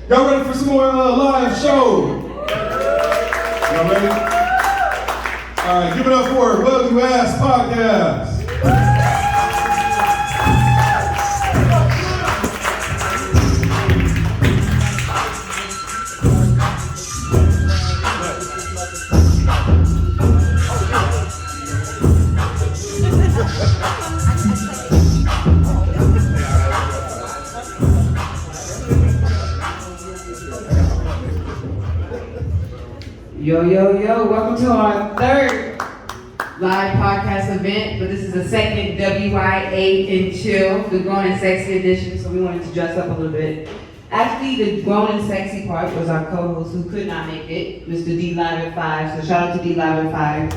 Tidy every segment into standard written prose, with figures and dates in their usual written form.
Y'all ready for some more live show? Y'all ready? All right, give it up for WYA Podcast. Yo, welcome to our third live podcast event, but this is the second WYA Chill, the Grown and Sexy edition, so we wanted to dress up a little bit. Actually, the Grown and Sexy part was our co-host who could not make it, Mr. D Live at 5, so shout out to D Live at 5.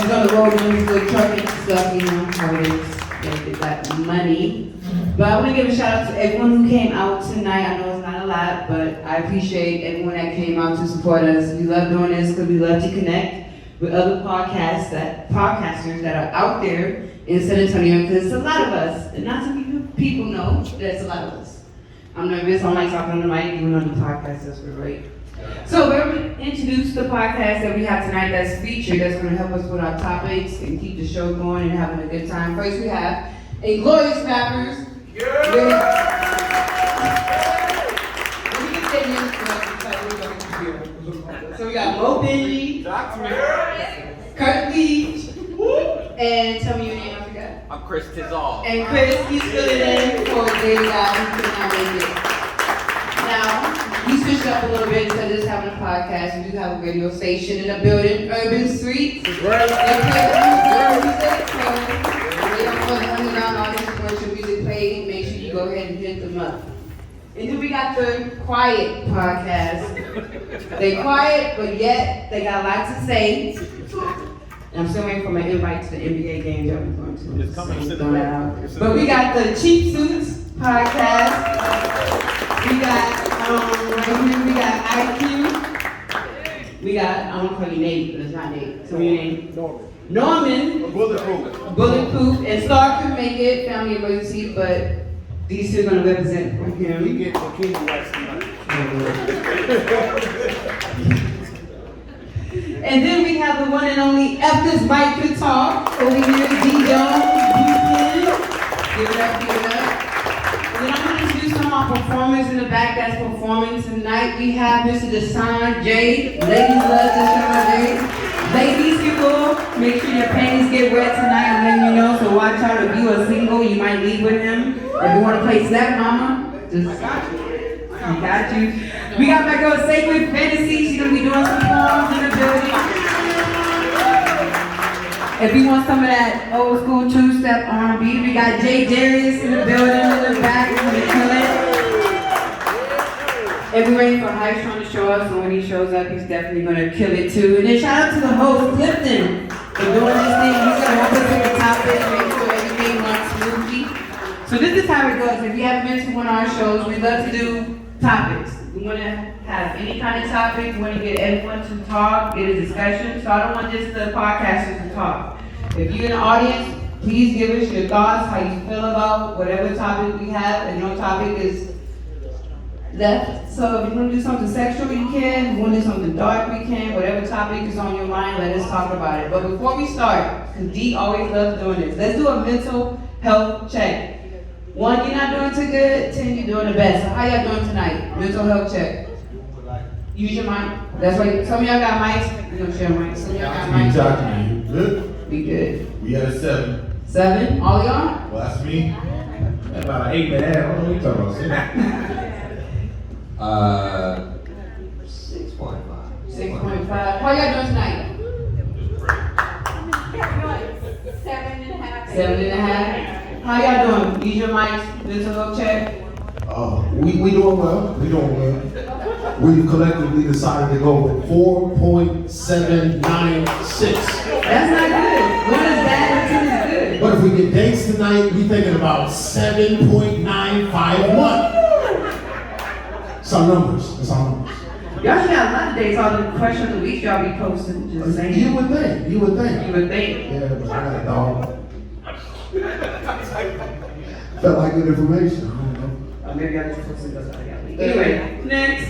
He's on the road doing his good trucking stuff, you know how it is, gotta get that money. But I want to give a shout out to everyone who came out tonight. I know it's not a lot, but I appreciate everyone that came out to support us. We love doing this because we love to connect with other podcasters that are out there in San Antonio, because it's a lot of us, and not too many people know that it's a lot of us. I'm nervous, I don't like talking on the mic, even on the podcast, that's great. So we're going to introduce the podcast that we have tonight that's featured, that's going to help us with our topics and keep the show going and having a good time. First we have INGLORIOUS rappers. So we got Mo Benji, Kurt Leach, and tell me your name, I forgot. I'm Chris Tizal. And Chris, he's filling in for the guy who could not make it. Now, we switched up a little bit instead of just having a podcast. We do have a radio station in the building, Urban Street. They play music, so they don't want the underground artists commercial music played. Make sure you go ahead and hit them up. And then we got the Quiet podcast. They quiet, but yet they got a lot to say. And I'm still waiting for my invite to the NBA games that we're going to. It's coming. So that out. But we got the Cheap Suits podcast. We got right here, we got IQ. We got, I don't call you Nate, but it's not Nate. So your name? Norman. Bulletproof. And Star couldn't make it, family emergency, but these two are going to represent for him. We get the king rights tonight. And then we have the one and only F this mic could talk over here, D Jones. Give it up. And then I'm going to introduce some of our performers in the back that's performing tonight. We have Mr. Deshaun J. Ladies love Deshaun J. Ladies, people, make sure your panties get wet tonight. I'm letting you know, so watch out. If you are single, you might leave with him. If you want to play Snap Mama, just I got you. We got my girl Sacred Fantasy. She's gonna be doing some poems in the building. If you want some of that old school two-step R&B, we got Jay Darius in the building in the back. He's gonna kill it. And we're waiting for Hype trying to show up, so when he shows up, he's definitely gonna kill it too. And then shout out to the host, Clifton, for doing this thing. He's gonna help us with the topic, make sure everything runs smoothly. So this is how it goes. If you haven't been to one of our shows, we love to do topics. We want to have any kind of topic. We want to get everyone to talk, get a discussion. So I don't want just the podcasters to talk. If you're in the audience, please give us your thoughts, how you feel about whatever topic we have, and no topic is left. So if you want to do something sexual, you can. If you want to do something dark, we can. Whatever topic is on your mind, let us talk about it. But before we start, because D always loves doing this, let's do a mental health check. 1, you're not doing too good. 10, you're doing the best. So how y'all doing tonight? Mental health check. Use your mic. That's right. Some of y'all got mics. We're gonna share mics. Some of y'all got mics. You good? We good. We at a 7. 7? All y'all? Well, that's me. That's about an 8.5. I don't know what you talking about. 6.5. 6.5. How y'all doing tonight? 7.5. 7.5. How y'all doing? Use your mics. Mental health check. We doing well. We doing well. We collectively decided to go with 4.796. That's not good. 1 is bad and 2 is good. But if we get dates tonight, we thinking about 7.951. Some numbers. It's all numbers. Y'all should have a lot of days. All the question of the week y'all be posting. Just saying. You would think. You would think. Yeah, but I got a dog. Felt like good information. Maybe I just posted those. I got Anyway, next.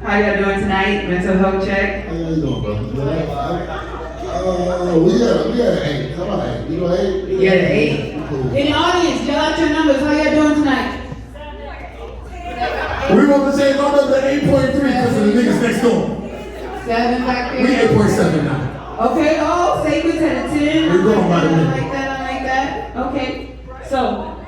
How y'all doing tonight? Mental health check. How y'all doing, brother? We had an 8. How about 8? You know 8? You had an 8? Cool. In the audience, yell out your numbers. How y'all doing tonight? We want to say numbers at 8.3 because of the niggas next door. 7 back there. We 8.7 now. Okay, oh, say we 10 to 10. We're going by the minute. I like that. Okay, so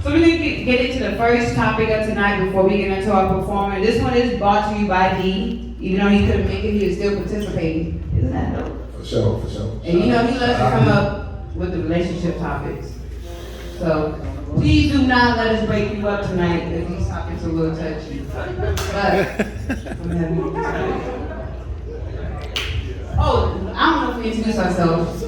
we're going to get into the first topic of tonight before we get into our performance. This one is brought to you by D. Even though he couldn't make it, he was still participating. Isn't that dope? For sure. And you know he loves to come up with the relationship topics. So please do not let us break you up tonight if these topics are a little touchy. But I'm having a good time. Oh, I don't know if we introduce ourselves. I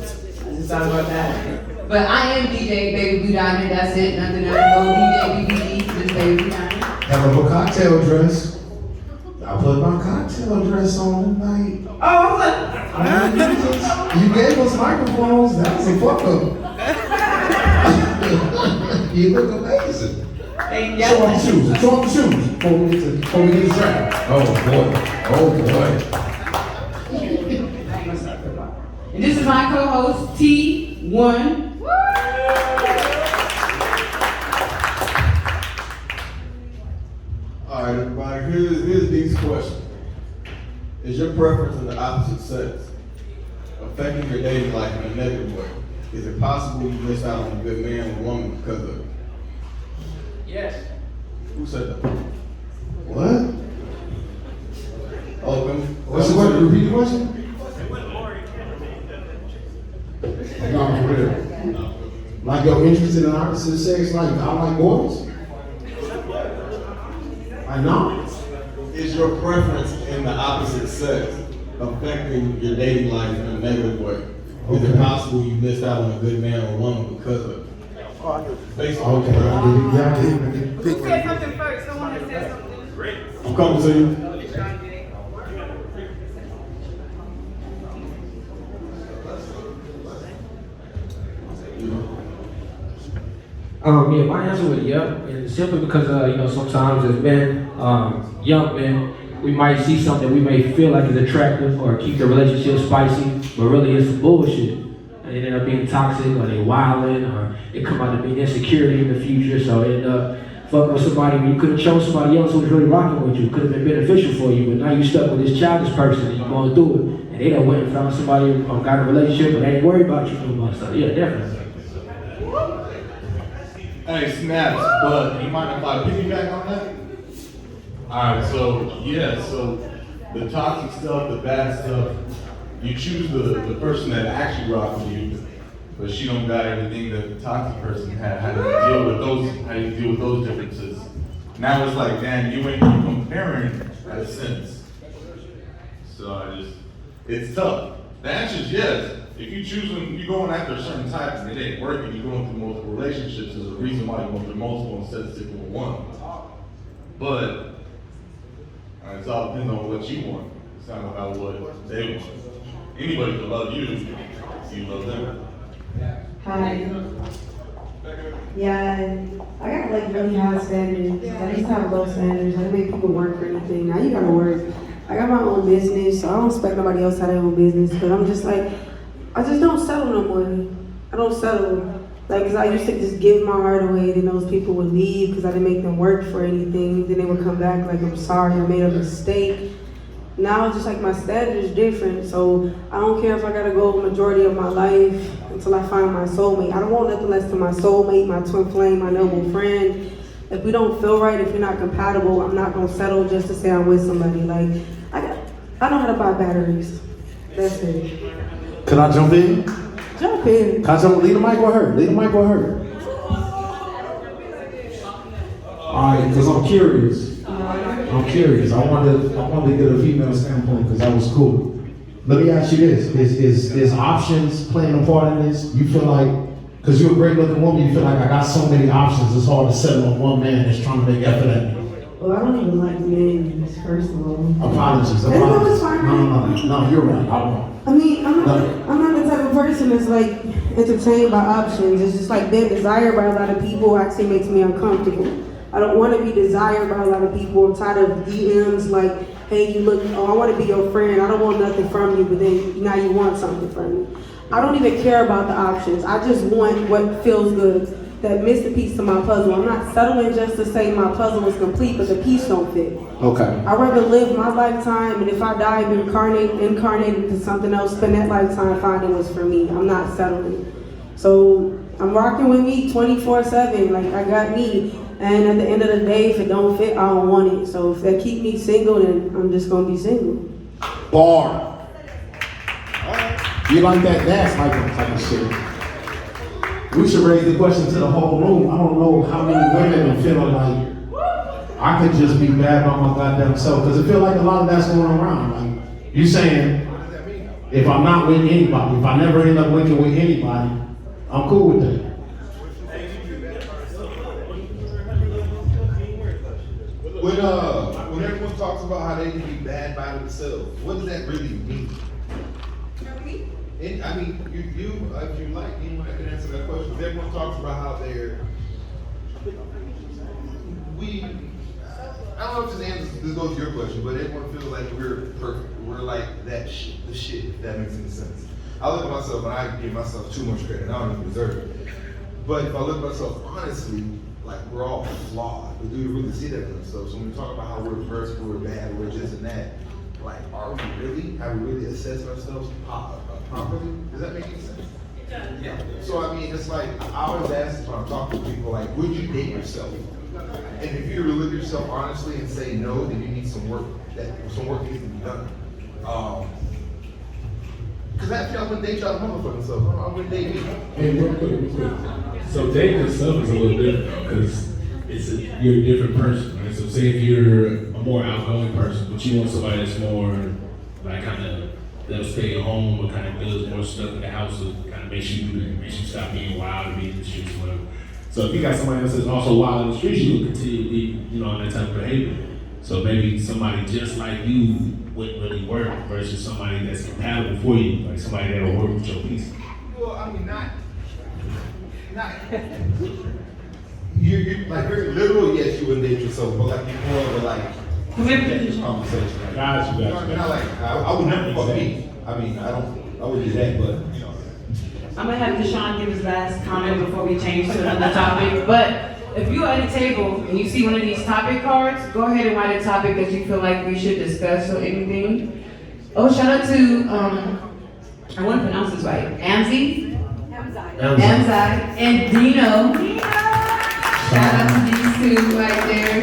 just thought about that. But I am DJ Baby Blue Diamond. That's it. Nothing else. No DJ BBD. Just Baby Blue Diamond. Have a cocktail dress. I put my cocktail dress on tonight. Oh, I'm like, You gave us microphones. That was a fuck up. You look amazing. hey, Show yeah. them shoes. Show them shoes before we get the track. Oh boy. And this is my co-host T1. All right, everybody, here's these questions. Is your preference in the opposite sex affecting your dating life in a negative way? Is it possible you miss out on a good man or woman because of it? Yes. Who said that? What? Open. What's the question? Repeat the question? No, for real. Like you're interested in opposite sex, like I like boys? I know. Is your preference in the opposite sex affecting your dating life in a negative way? Is it possible you missed out on a good man or woman because of it? Basically, Okay, I get it. Who said something first? Someone that said something. Great. I'm coming to you. Yeah, my answer was yeah, and simply because sometimes as men, young men, we might see something we may feel like is attractive or keep the relationship spicy, but really it's some bullshit, and it end up being toxic, or they wilding, or it come out to be insecurity in the future. So it end up fucking with somebody when you could have chose somebody else who was really rocking with you, could have been beneficial for you, but now you stuck with this childish person and you're going through it, and they done went and found somebody who got a relationship, but they ain't worried about you no more. So yeah, definitely. Hey, snaps, but you mind if I piggyback on that? Alright, so the toxic stuff, the bad stuff, you choose the person that actually rocks with you, but she don't got everything that the toxic person had. How do you deal with those differences? Now it's like, damn, you comparing in a sense. So it's tough. The answer is yes. If you choosing, you're going after a certain type and it ain't working, you're going through multiple relationships, there's a reason why you're going through multiple instead of sticking with one. But it all depends on what you want. It's not about what they want. Anybody can love you, you love them. Hi. Yeah, I got like really high standards. I used to have low standards. I didn't make people work for anything. Now you gotta work. I got my own business, so I don't expect nobody else to have their own business. But I'm just like, I just don't settle no more. I don't settle. Like, cause I used to just give my heart away, then those people would leave because I didn't make them work for anything. Then they would come back like, I'm sorry, I made a mistake. Now it's just like my standard is different, so I don't care if I gotta go majority of my life until I find my soulmate. I don't want nothing less than my soulmate, my twin flame, my noble friend. If we don't feel right, if we're not compatible, I'm not gonna settle just to say I'm with somebody. Like, I know how to buy batteries. That's it. Can I jump in? Jump in. Can I jump? Leave the mic with her. Leave the mic with her. Alright, because I'm curious. I wanted to get a female standpoint because that was cool. Let me ask you this: Is options playing a part in this? You feel like, because you're a great looking woman, you feel like I got so many options. It's hard to settle on one man that's trying to make effort at me. Well, I don't even like men, first of all. Apologies. No, it's fine. No, you're right. I won't. I mean, I'm not the type of person that's like entertained by options. It's just like their desire by a lot of people actually makes me uncomfortable. I don't want to be desired by a lot of people. I'm tired of DMs like, hey, you look, oh, I want to be your friend. I don't want nothing from you, but then now you want something from me. I don't even care about the options. I just want what feels good. That missing piece to my puzzle. I'm not settling just to say my puzzle is complete, but the piece don't fit. Okay. I'd rather live my lifetime, and if I die, be incarnated into something else, spend that lifetime finding what's for me. I'm not settling. So I'm rocking with me 24/7. Like, I got me. And at the end of the day, if it don't fit, I don't want it. So if that keep me single, then I'm just gonna be single. Bar. You like that dance type of shit? We should raise the question to the whole room. I don't know how many women are feeling like I could just be bad by my goddamn self, because I feel like a lot of that's going around. Like, you saying, if I'm not with anybody, if I never end up linking with anybody, I'm cool with that. When everyone talks about how they can be bad by themselves, what does that really mean? And, I mean, if you like, anyone that can answer that question. Everyone talks about how they're, I don't know if this goes to your question, but everyone feels like we're perfect. We're like the shit, if that makes any sense. I look at myself and I give myself too much credit. I don't even deserve it. But if I look at myself honestly, like, we're all flawed. But do you really see that in ourselves? So when we talk about how we're perfect, we're bad, we're this and that, like, are we really? Have we really assessed ourselves properly? Does that make any sense? Yeah. So I mean, it's like, I always ask when I'm talking to people, like, would you date yourself? And if you look at yourself honestly and say no, then you need some work. Some work needs to be done. Because after y'all wouldn't date y'all motherfucking self. I wouldn't date me. Hey, real quick. So dating yourself is a little different because you're a different person, right? So say if you're a more outgoing person, but you want somebody that's more like kind of that'll stay at home but kind of does more stuff in the house, so kind of makes you stop being wild and being in the streets, whatever. So if you got somebody else that's also wild in the streets, you will continue to be, on that type of behavior. So maybe somebody just like you wouldn't really work versus somebody that's compatible for you, like somebody that'll work with your piece. Well, I mean, not you're like very literal. Yes, you would date yourself, but like you're more of a like conversation. Like, Got you. not like I would never fuck me. I mean, I would do that, but I'm gonna have Deshaun give his last comment before we change to another topic. But if you're at a table and you see one of these topic cards, go ahead and write a topic that you feel like we should discuss or anything. Oh, shout out to I want to pronounce this right, Amzi, and Dino. Shout out to these two right there.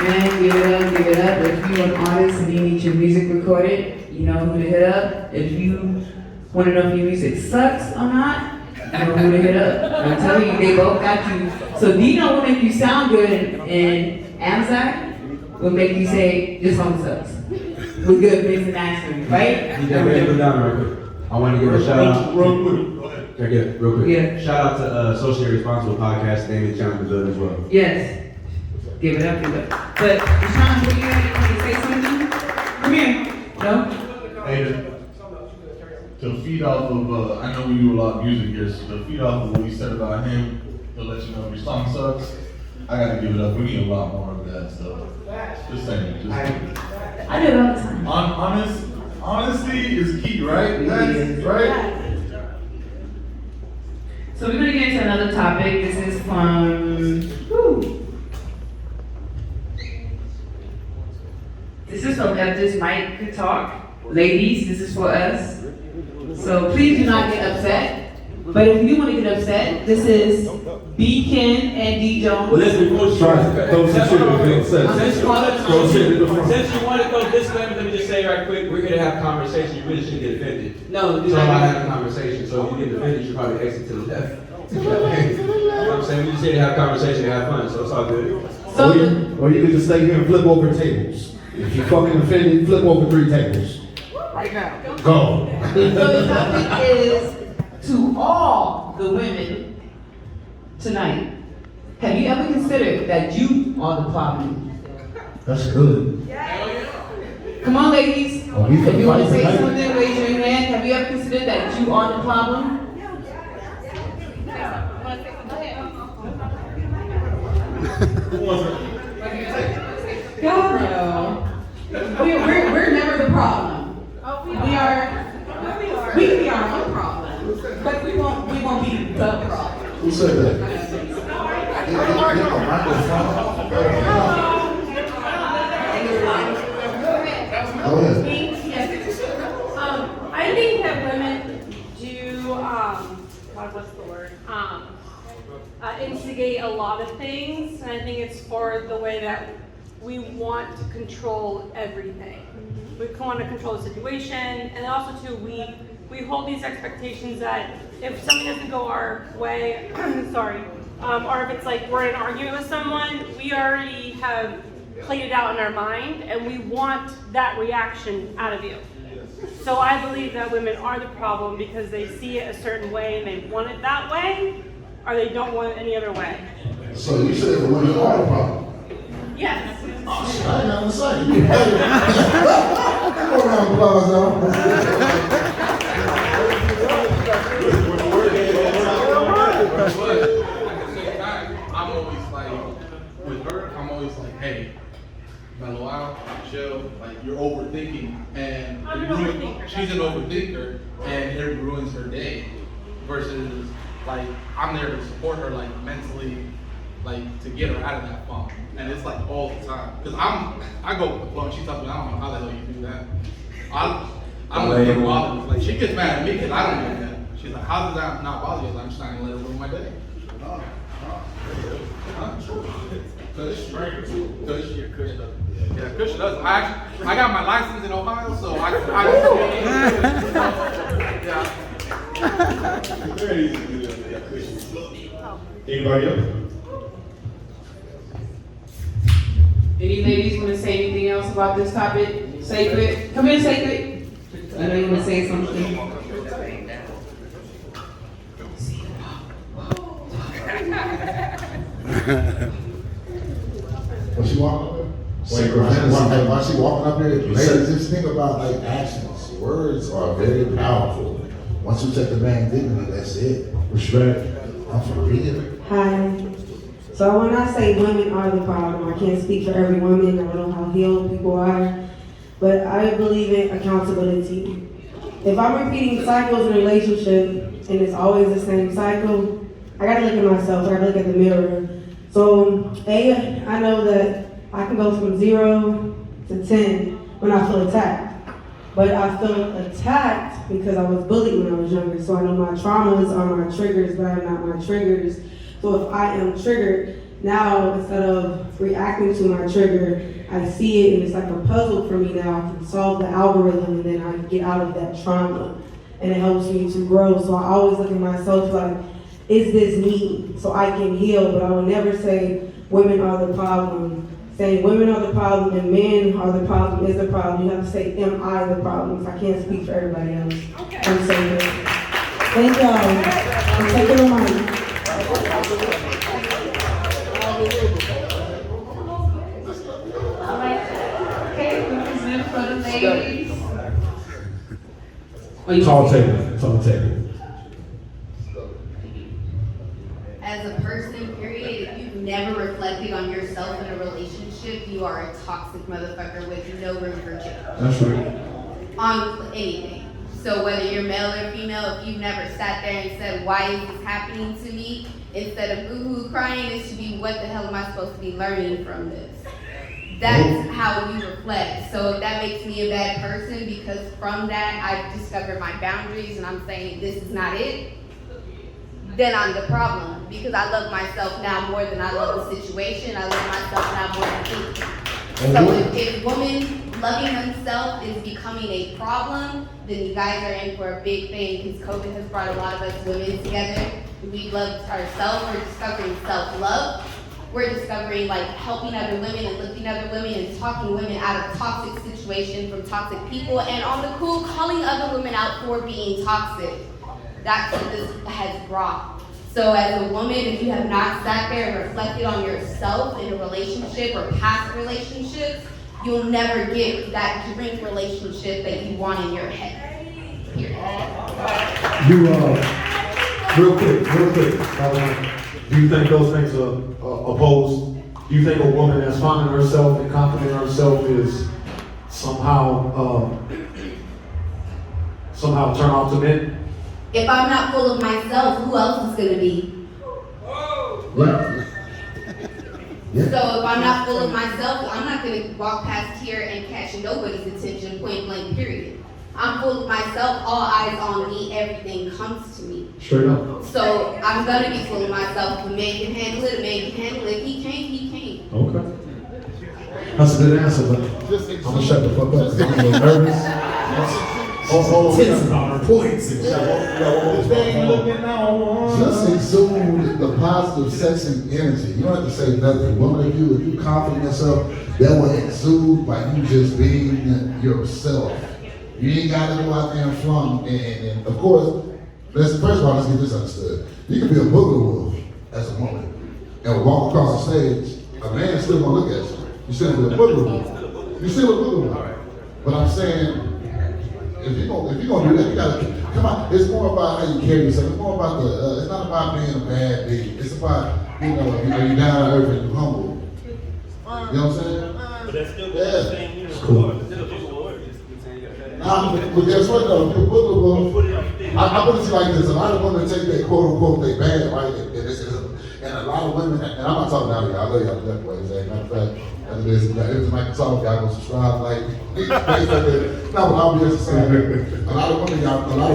Man, give it up. If you're an artist and you need your music recorded, you know who to hit up. If you want to know if your music sucks or not, you know who to hit up. I'm telling you, they both got you. So Dino will make you sound good, and Amzai will make you say, this song sucks. We're good, mix and master, right? You got to down right quick. I want to give a shout out. Real quick. Go ahead. Can I get it real quick? Yeah. Shout out to Socially Responsible Podcast, David Challenge the Build as well. Yes. Give it up. But Deshaun, what do you want to say something? Come here. No? Hey, to feed off of, I know we do a lot of music here, so to feed off of what we said about him, to let you know if your song sucks, I gotta give it up. We need a lot more of that stuff. Just saying. I do it all the time. Honesty is key, right? That's right? So we're gonna get into another topic. This is from, This is from If This Mic Could Talk. Ladies, this is for us. So please do not get upset. But if you want to get upset, this is B. Ken and D. Jones. Well, listen, before you Since you want to go this way, let me just say right quick, we're gonna have a conversation. You really shouldn't get offended. No, So I have a conversation. So if you get offended, you should probably exit to the left. You know what I'm saying? We just here to have a conversation and have fun, so it's all good. Or you could just stay here and flip over tables. If you're fucking offended, flip over 3 tables. Right now. Go. So the topic is to all the women tonight. Have you ever considered that you are the problem? That's good. Come on, ladies. Oh, we If you want to say tonight. something, raise your hand. Have you ever considered that you are the problem? God, we're never the problem. We can be our own problem, but we won't be the problem. Who said that? Go ahead. I think that women do, what's the word? Instigate a lot of things, and I think it's for the way that we want to control everything. We want to control the situation, and also too, we hold these expectations that if something doesn't go our way, sorry, or if it's like we're in an argument with someone, we already have played it out in our mind, and we want that reaction out of you. So I believe that women are the problem because they see it a certain way and they want it that way, or they don't want it any other way. So you said the women are the problem? Yes. Oh shit, I didn't know say. Go around applause, I'm always like, with her, I'm always like, hey, mellow out, chill, like you're overthinking, and she's an overthinker, and it ruins her day. Versus, like, I'm there to support her, like, mentally, like, to get her out of that funk. And it's like all the time. Because I go with the flow, and she tells me, I don't know how the hell you do that. I don't let it bother me. Like, she gets mad at me because I don't do that. She's like, how does that not bother you? I'm just not going to let it ruin my day. Kush doesn't. Yeah, Kush doesn't. I got my license in Ohio, so I yeah. Very easy to do that. Anybody else? Any ladies want to say anything else about this topic? Sacred, come here, Sacred. I know you want to say something. When she walking up there? While she walking up there, ladies, just think about like actions. Words are very powerful. Once you take the man dignity, that's it. Respect. I'm for real. Hi. So when I say women are the problem, I can't speak for every woman. I don't know how healed people are. But I believe in accountability. If I'm repeating cycles in a relationship and it's always the same cycle, I gotta look at myself, I gotta look at the mirror. So, I know that I can go from 0 to 10 when I feel attacked. But I feel attacked because I was bullied when I was younger. So I know my traumas are my triggers, but I'm not my triggers. So if I am triggered, now instead of reacting to my trigger, I see it and it's like a puzzle for me now. I can solve the algorithm and then I get out of that trauma. And it helps me to grow. So I always look at myself like, is this me? So I can heal, but I will never say women are the problem. Saying women are the problem and men are the problem is the problem. You have to say, am I the problem? I can't speak for everybody else. Okay. I'm saying that. Thank y'all. I'm taking the mic. Okay, represent for the ladies. Tall table. As a person, period, if you've never reflected on yourself in a relationship, you are a toxic motherfucker with no room for change. That's right. On anything. So whether you're male or female, if you've never sat there and said, why is this happening to me? Instead of boo-hoo crying, it should be, what the hell am I supposed to be learning from this? That's how you reflect. So if that makes me a bad person, because from that, I've discovered my boundaries and I'm saying, this is not it, then I'm the problem, because I love myself now more than I love the situation. I love myself now more than people. So if women loving themselves is becoming a problem, then you guys are in for a big thing, because COVID has brought a lot of us women together. We loved ourselves. We're discovering self-love. We're discovering like helping other women and lifting other women and talking women out of toxic situations from toxic people, and on the cool, calling other women out for being toxic. That's what this has brought. So as a woman, if you have not sat there and reflected on yourself in a relationship or past relationships, you'll never get that dream relationship that you want in your head. Period. Real quick, do you think those things are opposed? Do you think a woman that's finding herself and confident in herself is somehow turn off to men? If I'm not full of myself, who else is gonna be? Yeah. So if I'm not full of myself, I'm not gonna walk past here and catch nobody's attention, point blank, period. I'm full of myself, all eyes on me, everything comes to me. Straight up. So I'm gonna be full of myself. If a man can handle it, a man can handle it. He can't, he can't. Okay. That's a good answer, but I'm gonna shut the fuck up because I'm a little nervous. Tense about her points. Just exude the positive sexy energy. You don't have to say nothing. Woman, if you confident in yourself, that will exude by you just being yourself. You ain't got to go out there and flaunt. And of course, first of all, let's get this understood. You can be a booger wolf as a woman and walk across the stage. A man still gonna look at you. You still be a booger wolf. You still a booger wolf. But I'm saying, if you're gonna do that, you gotta come on. It's more about how you carry yourself. It's more about the. It's not about being a bad bitch. It's about you down to earth and you humble. You know what I'm saying? But that's still the same. It's cool. But guess what though? If you're a booger wolf, I put it like this: a lot of women take that quote unquote they bad, right? And a lot of women, and I'm not talking down here. I love y'all that way. As a matter of fact, after this, if it's like y'all go subscribe, like. No, but I'll be just saying. A lot of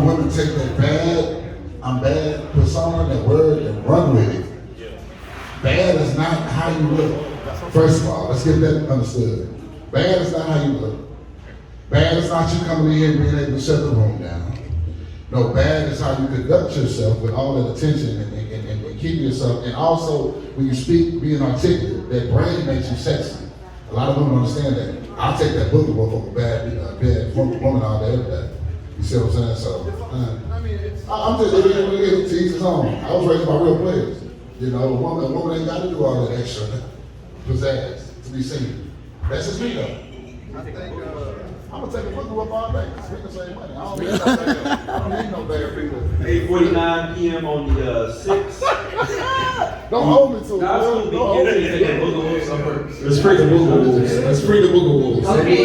women take that I'm bad persona, that word, and run with it. Bad is not how you look. First of all, let's get that understood. Bad is not how you look. Bad is not you coming in here and being able to shut the room down. No, bad is how you conduct yourself with all that attention and keeping yourself. And also, when you speak, being articulate, that brain makes you sexy. A lot of women understand that. I'll take that booger wolf over a bad woman all day, every day. You see what I'm saying? So, I'm just to each his own. I was raised by real players. You know, a woman ain't got to do all that extra pizzazz to be seen. That's just me though. I'm gonna take a booger wolf all day. We can save money. I don't need no bad people. 8:49 p.m. on the 6th. Don't hold me to it. Don't hold me to it. Let's free the booger wolves. Let's free the booger wolves. Okay.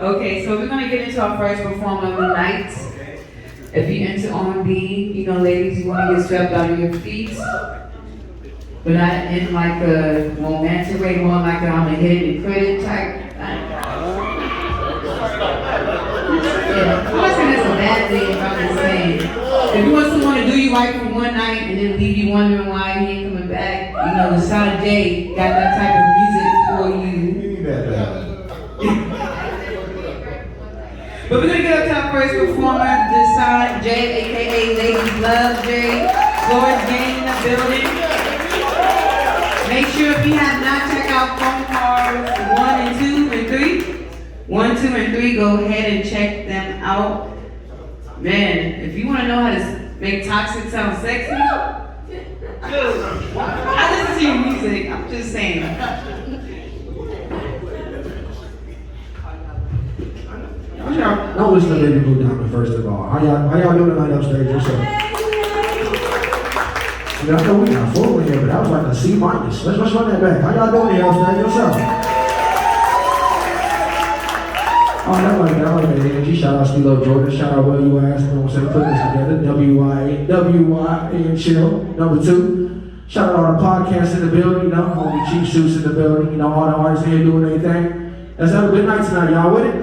Okay, so we're gonna get into our first performer of the night. If you enter R&B, ladies, you wanna get strapped out of your feet. But not in like a romantic way, more like I'm a hit and credit type. Yeah, I'm not saying that's a bad thing, I'm just saying. If you want someone to do you right for one night and then leave you wondering why he ain't coming back, the Sound of J got that type of music for you. You need that. But we're gonna get up to our first performer, the Sound of J, aka Ladies Love J. Floyd Gang in the building. Make sure if you have not checked out phone cards 1 and 2 and 3, 1, 2, and 3, go ahead and check them out. Man, if you want to know how to make toxic sound sexy, I listen to your music. I'm just saying. Don't listen to Lady Blue Diamond first of all. How y'all doing tonight upstairs yourself? I know we got 4 in here, but that was like a C-. Let's run that back. How y'all doing here upstairs yourself? Oh, that like that energy. Shout out Stilo Jordan. Shout out WYA, you know what I'm saying? Putting this together. WYA Chill. Number 2. Shout out all the podcasts in the building, homie Chief Suits in the building, all the artists here doing their thing. Let's have a good night tonight, y'all with it?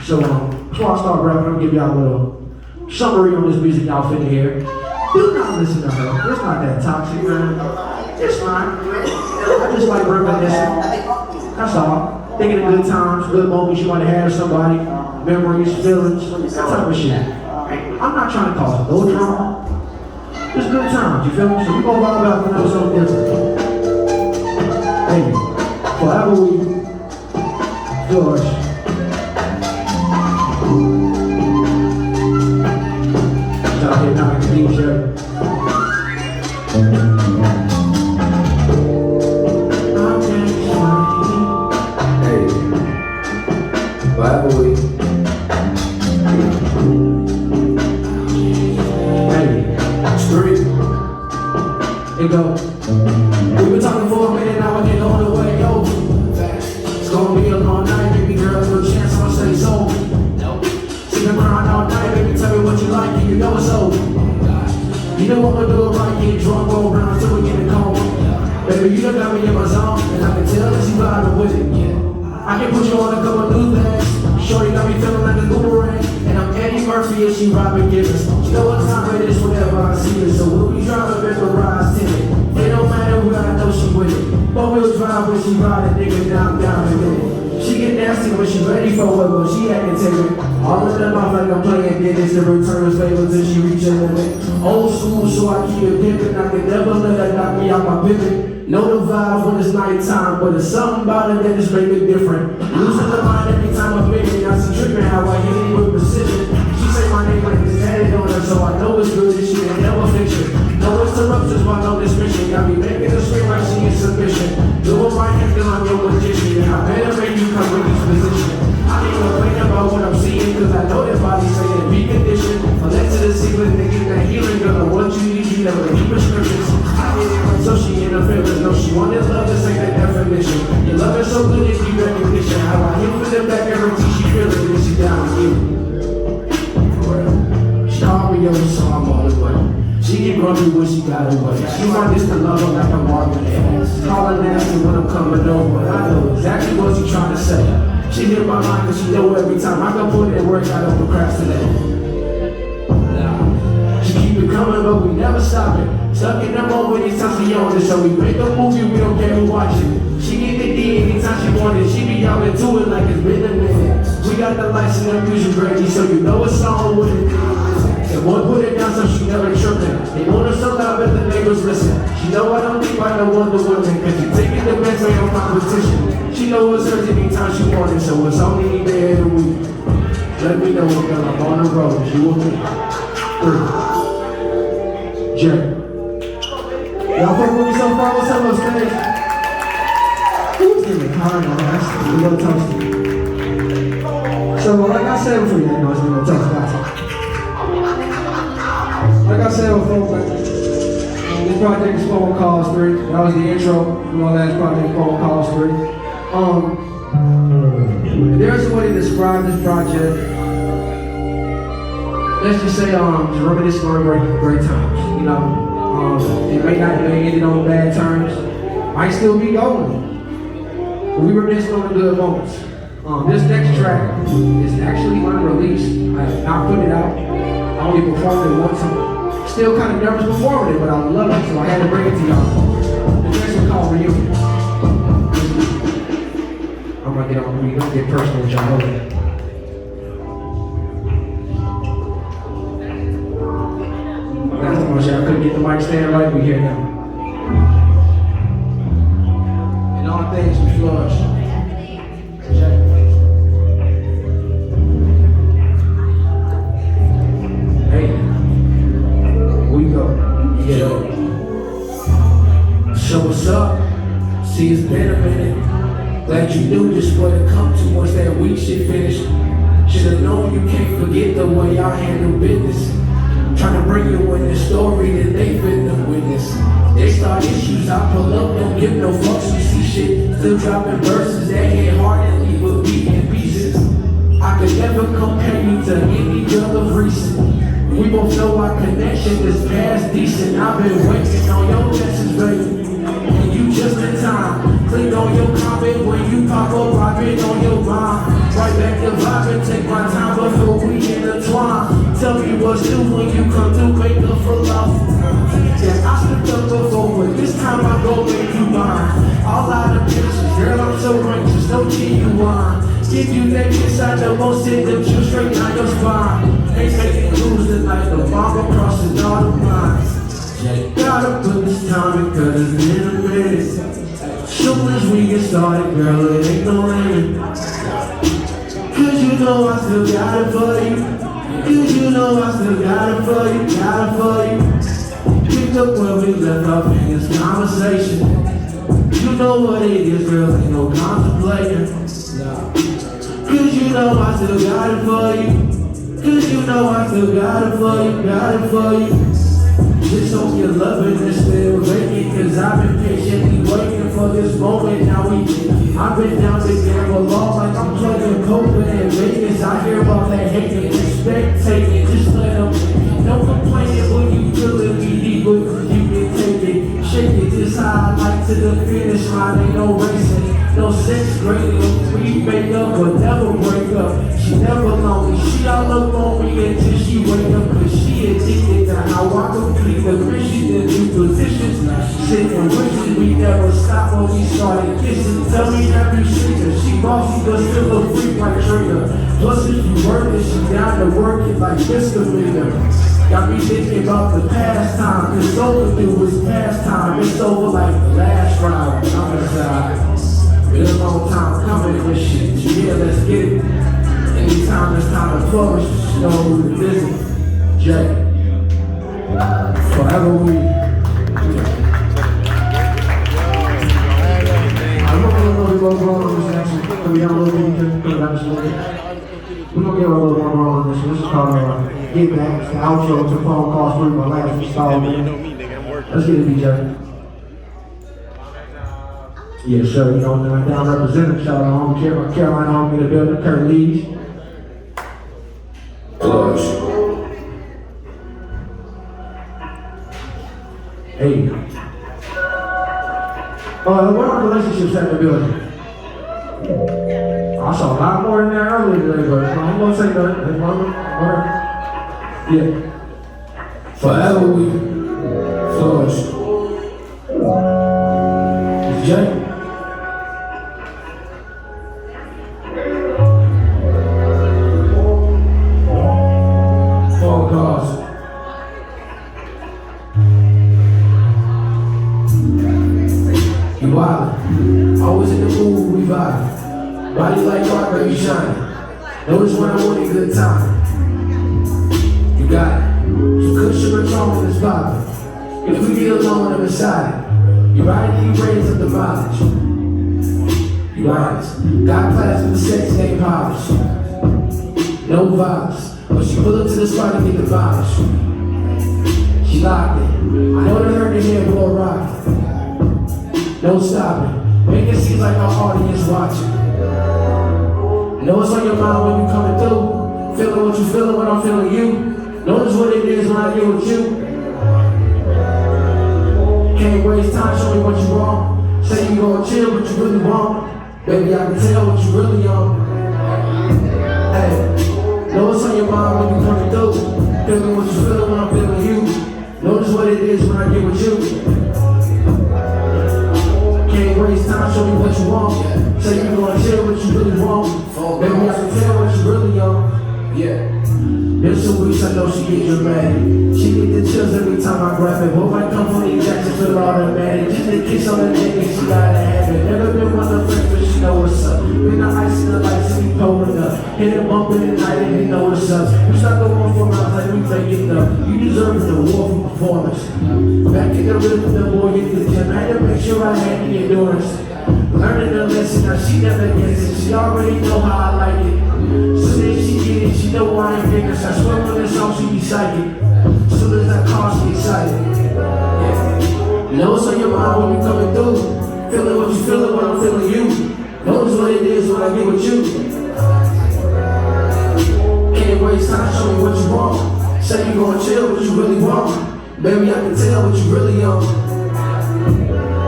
So, before I start rapping, I'll give y'all a little summary on this music y'all finna hear. Do not listen to her. It's not that toxic, man. It's not. I just like reminiscing. That's all. Thinking of good times, good moments you might have had with somebody, memories, feelings, that type of shit. I'm not trying to cause no drama. Just good times, you feel me? So we gonna vibe out for another something different. Hey, forever we George. Out here knocking the DJ. Hey, whatever we. Hey, 3. it go. We been talking for a minute, now I get on the way over. It's gonna be a long night, baby girl, no chance I'ma say so. Sit and crying all night, baby, tell me what you like, and you know it's over. You know what I'ma do it right, get drunk, roll around till we get in coma. Baby, you done got me in my zone, and I can tell that you vibing with it, yeah. I can put you on a couple new things. Shorty got me feeling like a boomerang. And I'm Eddie Murphy and she Robin Givens. You know what time it is whenever I see her. So when we drive up in the rise timid. It don't matter where I know she with it. But we'll drive when she ride a nigga down in it. She get nasty when she ready for it, but she acting timid. All in the mouth like I'm playing Dennis. The returns favor till she reach a limit. Old school, so I keep it pimpin'. I can never let her knock me out my pivot. Know the vibe when it's nighttime, but it's something about it that just make it different. Losing the mind every time I'm in it. I see tripping how I hit it with precision. She say my name like it's tatted on her, so I know it's good and she ain't never fiction. No interruptions while on this mission. Got me making her scream like she in submission. Doing my hands till I'm your magician, and I better make you come with this position. I ain't complaining about what I'm seeing, cause I know that body say it be conditioned. Unless to the secret, they get that healing, girl. What you need, you never need prescriptions. I did it right, so she in her feelings. No, she wanted love, this ain't the definition. Your love is so good, it keep recognition. How I hit with the back every time she feel it, and she down with you. She called me over, so I'm all the way. She get grumpy when she got away. She want this to love her like a Marvin ass. Call her nasty when I'm coming over. I know exactly what she trying to say. She hit my mind cause she know every time I can put in work, I don't procrastinate. She keep it coming, but we never stop it. Stuck in the moment anytime she on it. So we make a movie, we don't care who watch it. She get the D anytime she want it. She be out into it like it's been a minute. We got the lights and the music ready, so you know it's on with it. And one put it down so she never tripping. They want her so loud, but the neighbors listen. She know I don't think I know Wonder Woman, cause you taking the best way on competition. She know it's hers anytime she want it, so it's only day of the week. Let me know when I'm on the road, you with me. 3. Jerry. Y'all fuck with me so far, what's up on stage? Who's getting hard on that? We're gonna toast you. So like I said before, you know, it's gonna toast about. Like I said before, this project is Phone Calls 3. That was the intro to my last project, Phone Calls 3. If there's a way to describe this project, let's just say, just reminiscing on great times, you know. It may not have ended on bad terms, might still be going. But we reminiscing on the good moments. This next track is actually unreleased. I have not put it out. I only performed it one time. Still kind of nervous performing it, but I love it, so I had to bring it to y'all. The next one called Reunion. I'm gonna get personal with y'all. Okay. That's how much I couldn't get the mic stand right. We here now. And all things we flourish. Yeah. So what's up? See, it's been a minute. Glad you knew just what to come to once that week shit finished. Should've known you can't forget the way I handle business. Trying to bring you in the story that they finna witness. They start issues, I pull up, don't give no fucks. You see shit, still dropping verses that hit hard and leave a beat in pieces. I could never compare you to any other recent. We both know our connection is past decent. I've been waiting on your message, baby, and you just in time. Click on your comment when you pop up, I've been on your mind. Right back to vibing, take my time before we intertwine. Tell me what's new when you come to make up for love. Yeah, I slipped up before, but this time I go make you mine. All out of pictures, girl, I'm so righteous, no genuine. Give you that kiss, I know won't send them chill straight down your spine. Ain't making clues tonight, the bomb crossing all the lines. Gotta put this time in, cause it's been a minute. Soon as we get started, girl, it ain't no limit. Cause you know I still got it for you. Cause you know I still got it for you, got it for you. Pick up where we left off in this conversation. You know what it is, girl, ain't no contemplating. Cause you know I still got it for you. Cause you know I still got it for you, got it for you. Just hope your loving is still waiting, cause I've been patiently waiting for this moment. Now I've been down to gamble long like I'm playing poker in Vegas. I hear about that hating and spectating, just let them. No complaining when you feeling me deep, but you can take it. Shake it, just how I like to the finish line, ain't no racing. No sex grading, we make up but never break up. She never lonely, she all up on me until she wake up, cause she addicted to how I complete the mission in new positions. Sitting wishing we never stop when we started kissing. Tell me every singer, she bossy but still a freak like Trina. Plus if you work it, she down to work it like misdemeanor. Got me thinking about the past time, cause overdue was past time. It's over like the last round, I'm inside. Been a long time coming this shit, yeah, let's get it. Anytime it's time to flourish, you know who to visit. Jay, forever we. I don't know what goes on in this next one. We got a little bit, we're gonna get a little more on this one. This is called Get Back. It's the outro to phone calls through my last installment. Let's get it, DJ. Yeah, sure, you know, down representing, shout out home, Carolina home in the building, Kurt Leeds. Hey. What are relationships at the building? I saw a lot more than that earlier today, but I ain't gonna say nothing. Yeah. Forever we flourish. It's Jay. You wildin', always in the mood, we vibin'. Body like art, baby shining. Notice when I'm on a good time. You got it. So cushion and tone is poppin'. If we get alone, I'm inside it. You riding, you raise up the mileage. You honest. Got class with the sex, ain't polished. No violence, but she pull up to the spot and get the polish. She locked it. I know they heard the hair blow rocket. No stopping. Make it seem like our audience watching. Know what's on your mind when you coming through. Feeling what you feeling when I'm feeling you. Notice what it is when I get with you. Can't waste time, show me what you want. Say you gon' chill, but you really won't. Baby, I can tell what you really on. Hey, know what's on your mind when you coming through. Feeling what you feeling when I'm feeling you. Notice what it is when I get with you. Can't waste time, show me what you want. Say you gonna chill, but you really won't. Baby, I can tell what you really on. Yeah. There's some weeks I know she get dramatic. She get the chills every time I grab it. Hope I come from the Jackson, feel automatic. Just a kiss on the neck and she gotta have it. Never been one of the friends, but she know what's up. Been the ice in the lights and we pulling up. Hit a bump in the night and they know what's up. You start going for miles like we taking up. You deserve the award for performance. Back in the rhythm, the boy get the gym. I had to make sure I had the endurance. Learning the lesson, now she never gets it. She already know how I like it. Soon as she get it, she know I ain't figures. I swear when this song she be psychic. Soon as I call, she excited. Yeah. You know what's on your mind when we coming through. Feeling what you feeling when I'm feeling you. Notice what it is when I get with you. Can't waste time, show me what you want. Say you gon' chill, but you really won't. Baby, I can tell what you really on.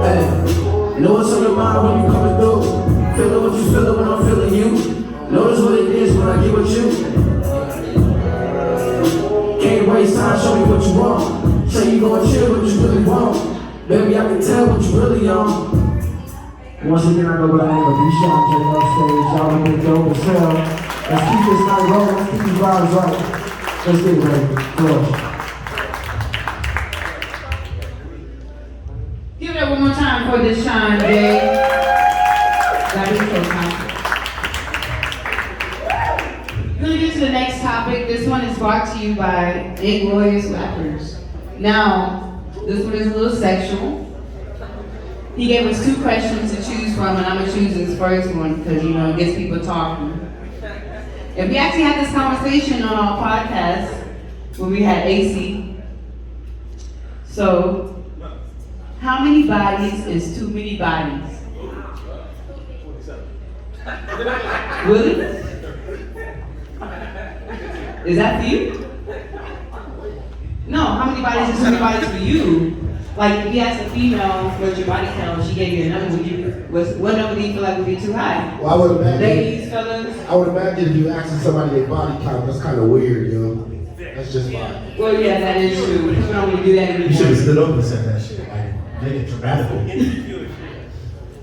Hey. Know what's on your mind when you coming through. Feeling what you feeling when I'm feeling you. Notice what it is when I get with you. Can't waste time, show me what you want. Say you gon' chill, but you really won't. Baby, I can tell what you really on. Once again, I go by the name of B-Shot, J upstage. Y'all have been dope as hell. Let's keep this night rolling, let's keep these vibes right. Let's get it ready. Flourish. Give it up one more time for this Sean Day. That is so kind. We're gonna get to the next topic. This one is brought to you by INGLORIOUS rappers. Now, this one is a little sexual. He gave us 2 questions to choose from, and I'm gonna choose this first one because you know it gets people talking. And we actually had this conversation on our podcast when we had AC. So, how many bodies is too many bodies? Really? Is that for you? No, how many bodies is too many bodies for you? Like, if you asked a female what's your body count, she gave you a number, what number do you feel like would be too high? Well, I would imagine. Ladies, fellas? I would imagine if you asking somebody their body count, that's kind of weird, you know. That's just fine. Well, yeah, that is true. People don't really do that anymore. You should have stood up and said that shit. Like, make it dramatical.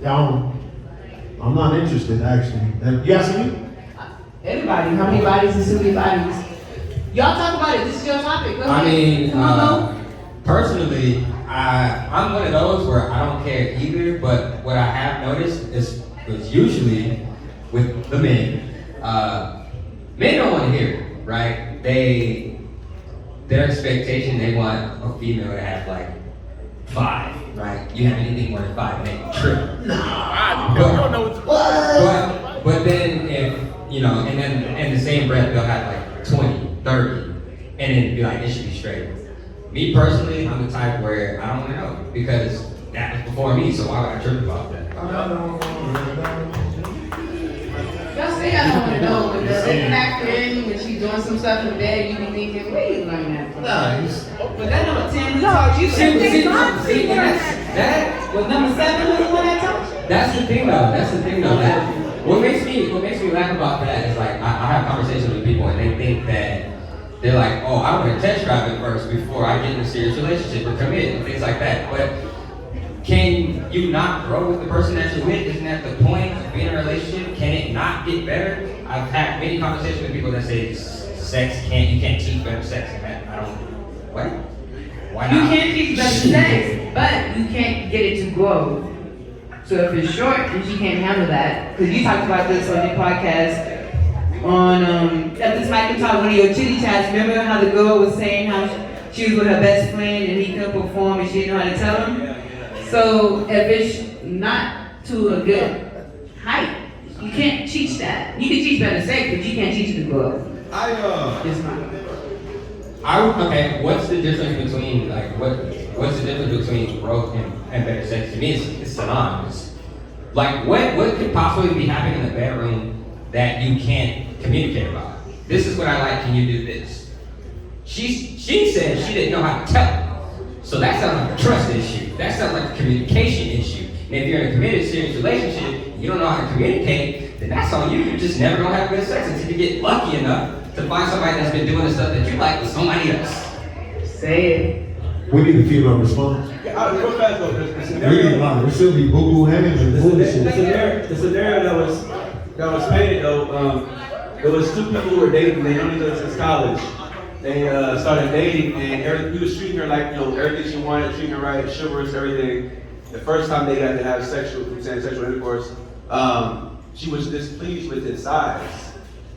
Yeah, I'm not interested, actually. You asking me? Everybody, how many bodies is too many bodies? Y'all talk about it. This is your topic. Go I ahead. mean, Come on, go. personally, I'm one of those where I don't care either, but what I have noticed is usually with the men, men don't want to hear it, right? Their expectation, they want a female to have like 5, right? You have anything more than 5, and they triple. But then if, you know, and then in the same breath, they'll have like 20, 30, and then be like, it should be straight. Me personally, I'm the type where I don't want to know, because that was before me, so why would I trip about that? Y'all say I don't want to know, but does it factor in when she's doing some stuff in bed, you be thinking, where you learn that from? But that number 10 who taught you See, that was number 7 who the one that taught you? That's the thing though. That what makes me laugh about that is like I have conversations with people and they think that they're like, oh, I want to test drive it first before I get in a serious relationship or commit and things like that. But can you not grow with the person that you're with? Isn't that the point of being in a relationship? Can it not get better? I've had many conversations with people that say you can't teach better sex. And I don't. What? Why not? You can teach better sex, but you can't get it to grow. So if it's short, then she can't handle that. Because you talked about this on your podcast on at this mic and talk, one of your chitty chats. Remember how the girl was saying how she was with her best friend and he couldn't perform and she didn't know how to tell him? So if it's not to a good height, you can't teach that. You can teach better sex, but you can't teach it to grow. It's not. Okay, what's the difference between what's the difference between growth and better sex? To me, it's synonymous. Like what could possibly be happening in the bedroom that you can't communicate about? This is what I like, can you do this? She said she didn't know how to tell him. So that sounds like a trust issue. That sounds like a communication issue. And if you're in a committed, serious relationship, you don't know how to communicate, then that's on you. You're just never gonna have good sex until you get lucky enough to find somebody that's been doing the stuff that you like with somebody else. Say it. We need a female response. We need a lot. There should be boo-boo hands and bullshit. The scenario that was painted though, there was 2 people who were dating. They known each other since college. They started dating, and he was treating her like, you know, everything she wanted, treating her right, chivalrous, everything. The first time they got to have sexual intercourse, she was displeased with his size,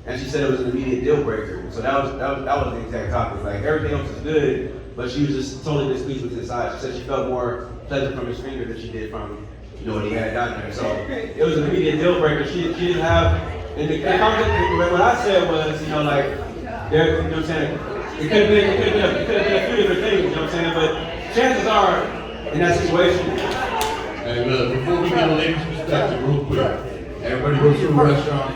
and she said it was an immediate deal breaker. So that was the exact topic. Like everything else was good, but she was just totally displeased with his size. She said she felt more pleasure from his finger than she did from, you know, what he had down there. So it was an immediate deal breaker. She didn't have. And the conversation, what I said was, you know, like, there, you know what I'm saying? It could have been a few different things, you know what I'm saying? But chances are, in that situation. Hey, look, before we get a lady's perspective real quick, everybody goes to a restaurant,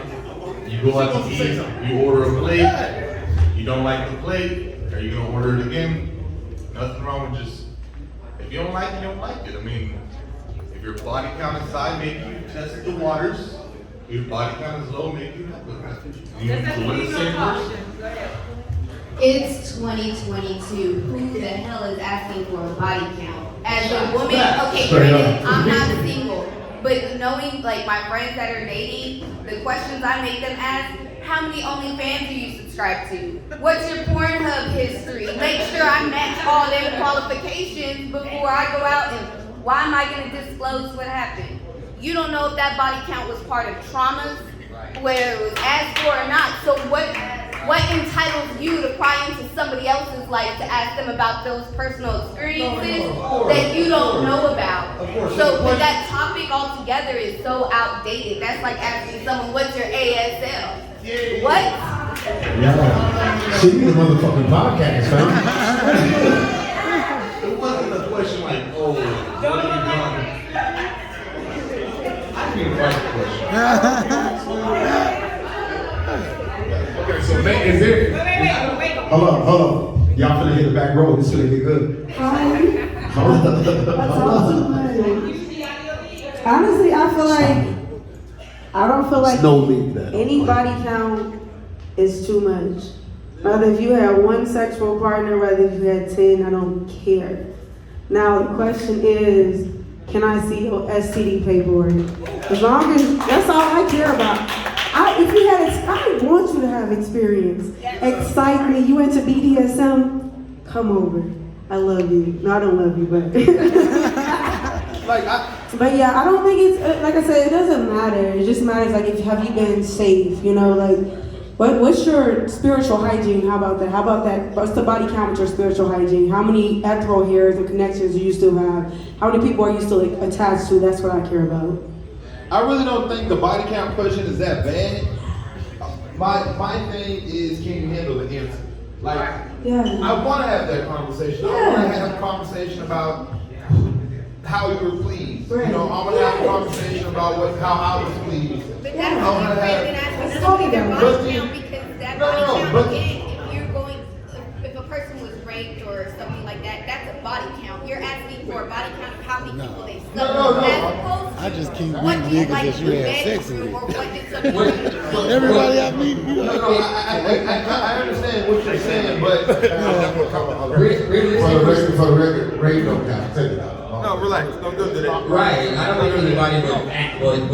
you go out to eat, you order a plate, you don't like the plate, are you gonna order it again? Nothing wrong with just, if you don't like it, you don't like it. I mean, if your body count is high, maybe you test the waters. If your body count is low, maybe you don't. You want the same person. It's 2022. Who the hell is asking for a body count? As a woman, okay, granted, I'm not single, but knowing like my friends that are dating, the questions I make them ask, how many OnlyFans do you subscribe to? What's your Pornhub history? Make sure I match all them qualifications before I go out, and why am I gonna disclose what happened? You don't know if that body count was part of traumas, whether it was asked for or not. So what entitles you to pry into somebody else's life to ask them about those personal experiences that you don't know about? So that topic altogether is so outdated. That's like asking someone, what's your ASL? What? Yeah. She need a motherfucking podcast, fam. It wasn't a didn't write the question. Okay, so is there? Hold on. Y'all finna hit the back row. This finna get good. Hi. Honestly, I feel like I don't feel like any body count is too much. Whether if you had one sexual partner, whether if you had 10, I don't care. Now the question is, can I see your STD paperwork? As long as that's all I care about. I want you to have experience. Excite me. You into BDSM? Come over. I love you. No, I don't love you, but. But yeah, I don't think it's like I said. It doesn't matter. It just matters like have you been safe? You know, like what's your spiritual hygiene? How about that? What's the body count with your spiritual hygiene? How many hetero hairs and connections do you still have? How many people are you still attached to? That's what I care about. I really don't think the body count question is that bad. My thing is, can you handle the answer? Like, I want to have that conversation. I want to have a conversation about how you were pleased. You know, I want to have a conversation about how I was pleased. But that's what you're after another their body count, because that body count, again, if a person was raped or something like that, that's a body count. You're asking for a body count of how many people they slept with. I just keep meeting niggas that you had sex with. Everybody I meet, you know. I understand what you're saying, but for the record, rape don't count. Take it out. No, relax. Don't do that. Right. I don't think anybody would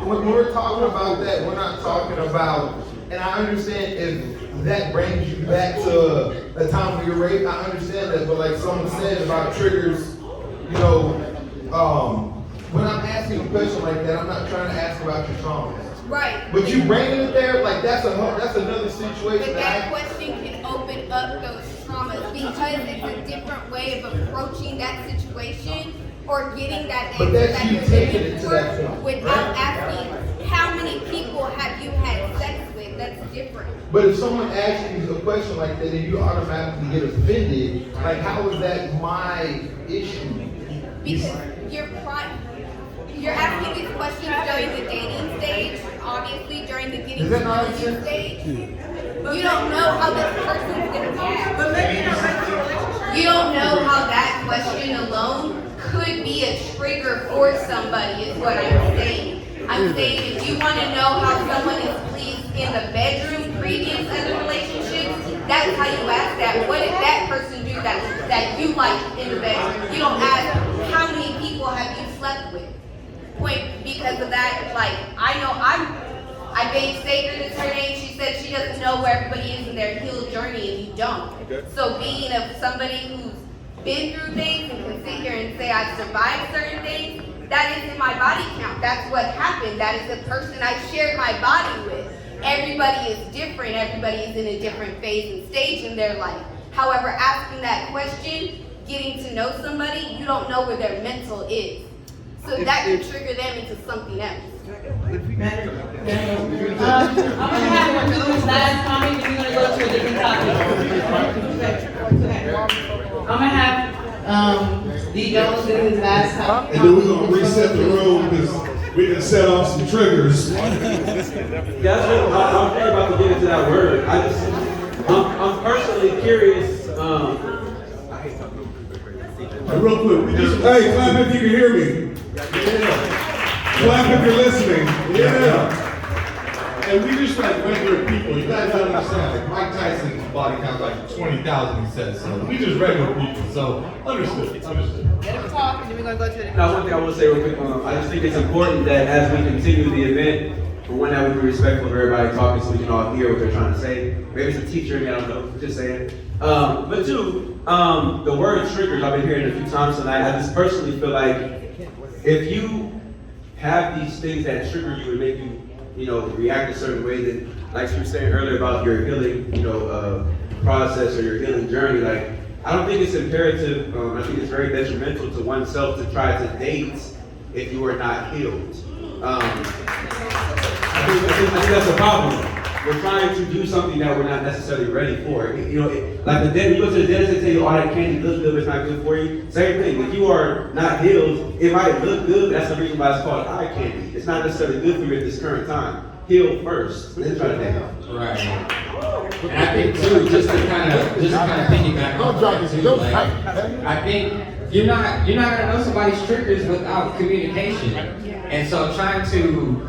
When we're talking about that, we're not talking about, and I understand if that brings you back to a time when you're raped, I understand that, but like someone said about triggers, you know, when I'm asking a question like that, I'm not trying to ask about your traumas. Right. But you bringing it there, like that's another situation. But that question can open up those traumas because it's a different way of approaching that situation or getting that answer that you're looking for without asking how many people have you had sex with. That's different. But if someone asks you a question like that and you automatically get offended, like how is that my issue? Because you're asking these questions during the dating stage, obviously during the getting to know you stage. You don't know how this person's gonna react. You don't know how that question alone could be a trigger for somebody, is what I'm saying. I'm saying if you want to know how someone is pleased in the bedroom previous to the relationship, that's how you ask that. What did that person do that you like in the bedroom? You don't ask how many people have you slept with. Because of that, like I dated Sager, that's her name. She said she doesn't know where everybody is in their healed journey, and you don't. Okay. So being of somebody who's been through things and can sit here and say I've survived certain things, that isn't my body count. That's what happened. That is the person I shared my body with. Everybody is different. Everybody is in a different phase and stage in their life. However, asking that question, getting to know somebody, you don't know where their mental is. So that can trigger them into something else. I'm gonna have one last comment, and we're gonna go to a different topic. I'm gonna have D Jones do his last topic. And then we're gonna reset the room because we can set off some triggers. I'm about to get into that word. I'm personally curious. Real quick, hey, clap if you can hear me. Yeah. Clap if you're listening. Yeah. And we just like regular people. You guys don't understand. Like Mike Tyson's body count's like 20,000, he says. So we just regular people. So understood. Let him talk, and then we're gonna go to the. Now, one thing I want to say real quick, I just think it's important that as we continue the event, for one, that we be respectful of everybody talking so we can all hear what they're trying to say. Maybe it's a teacher, I don't know, just saying. But two, the word triggers, I've been hearing it a few times tonight. I just personally feel like if you have these things that trigger you and make you, react a certain way, then like you were saying earlier about your healing, process or your healing journey, like, I don't think it's imperative, I think it's very detrimental to oneself to try to date if you are not healed. I think that's a problem. we're trying to do something that we're not necessarily ready for. You know, like you go to the dentist and tell you, oh, that candy looks good, but it's not good for you. Same thing, if you are not healed, it might look good, but that's the reason why it's called eye candy. It's not necessarily good for you at this current time. Heal first, then try to heal. Right. And I think too, just to kind of piggyback on that too, like, I think you're not gonna know somebody's triggers without communication. And so trying to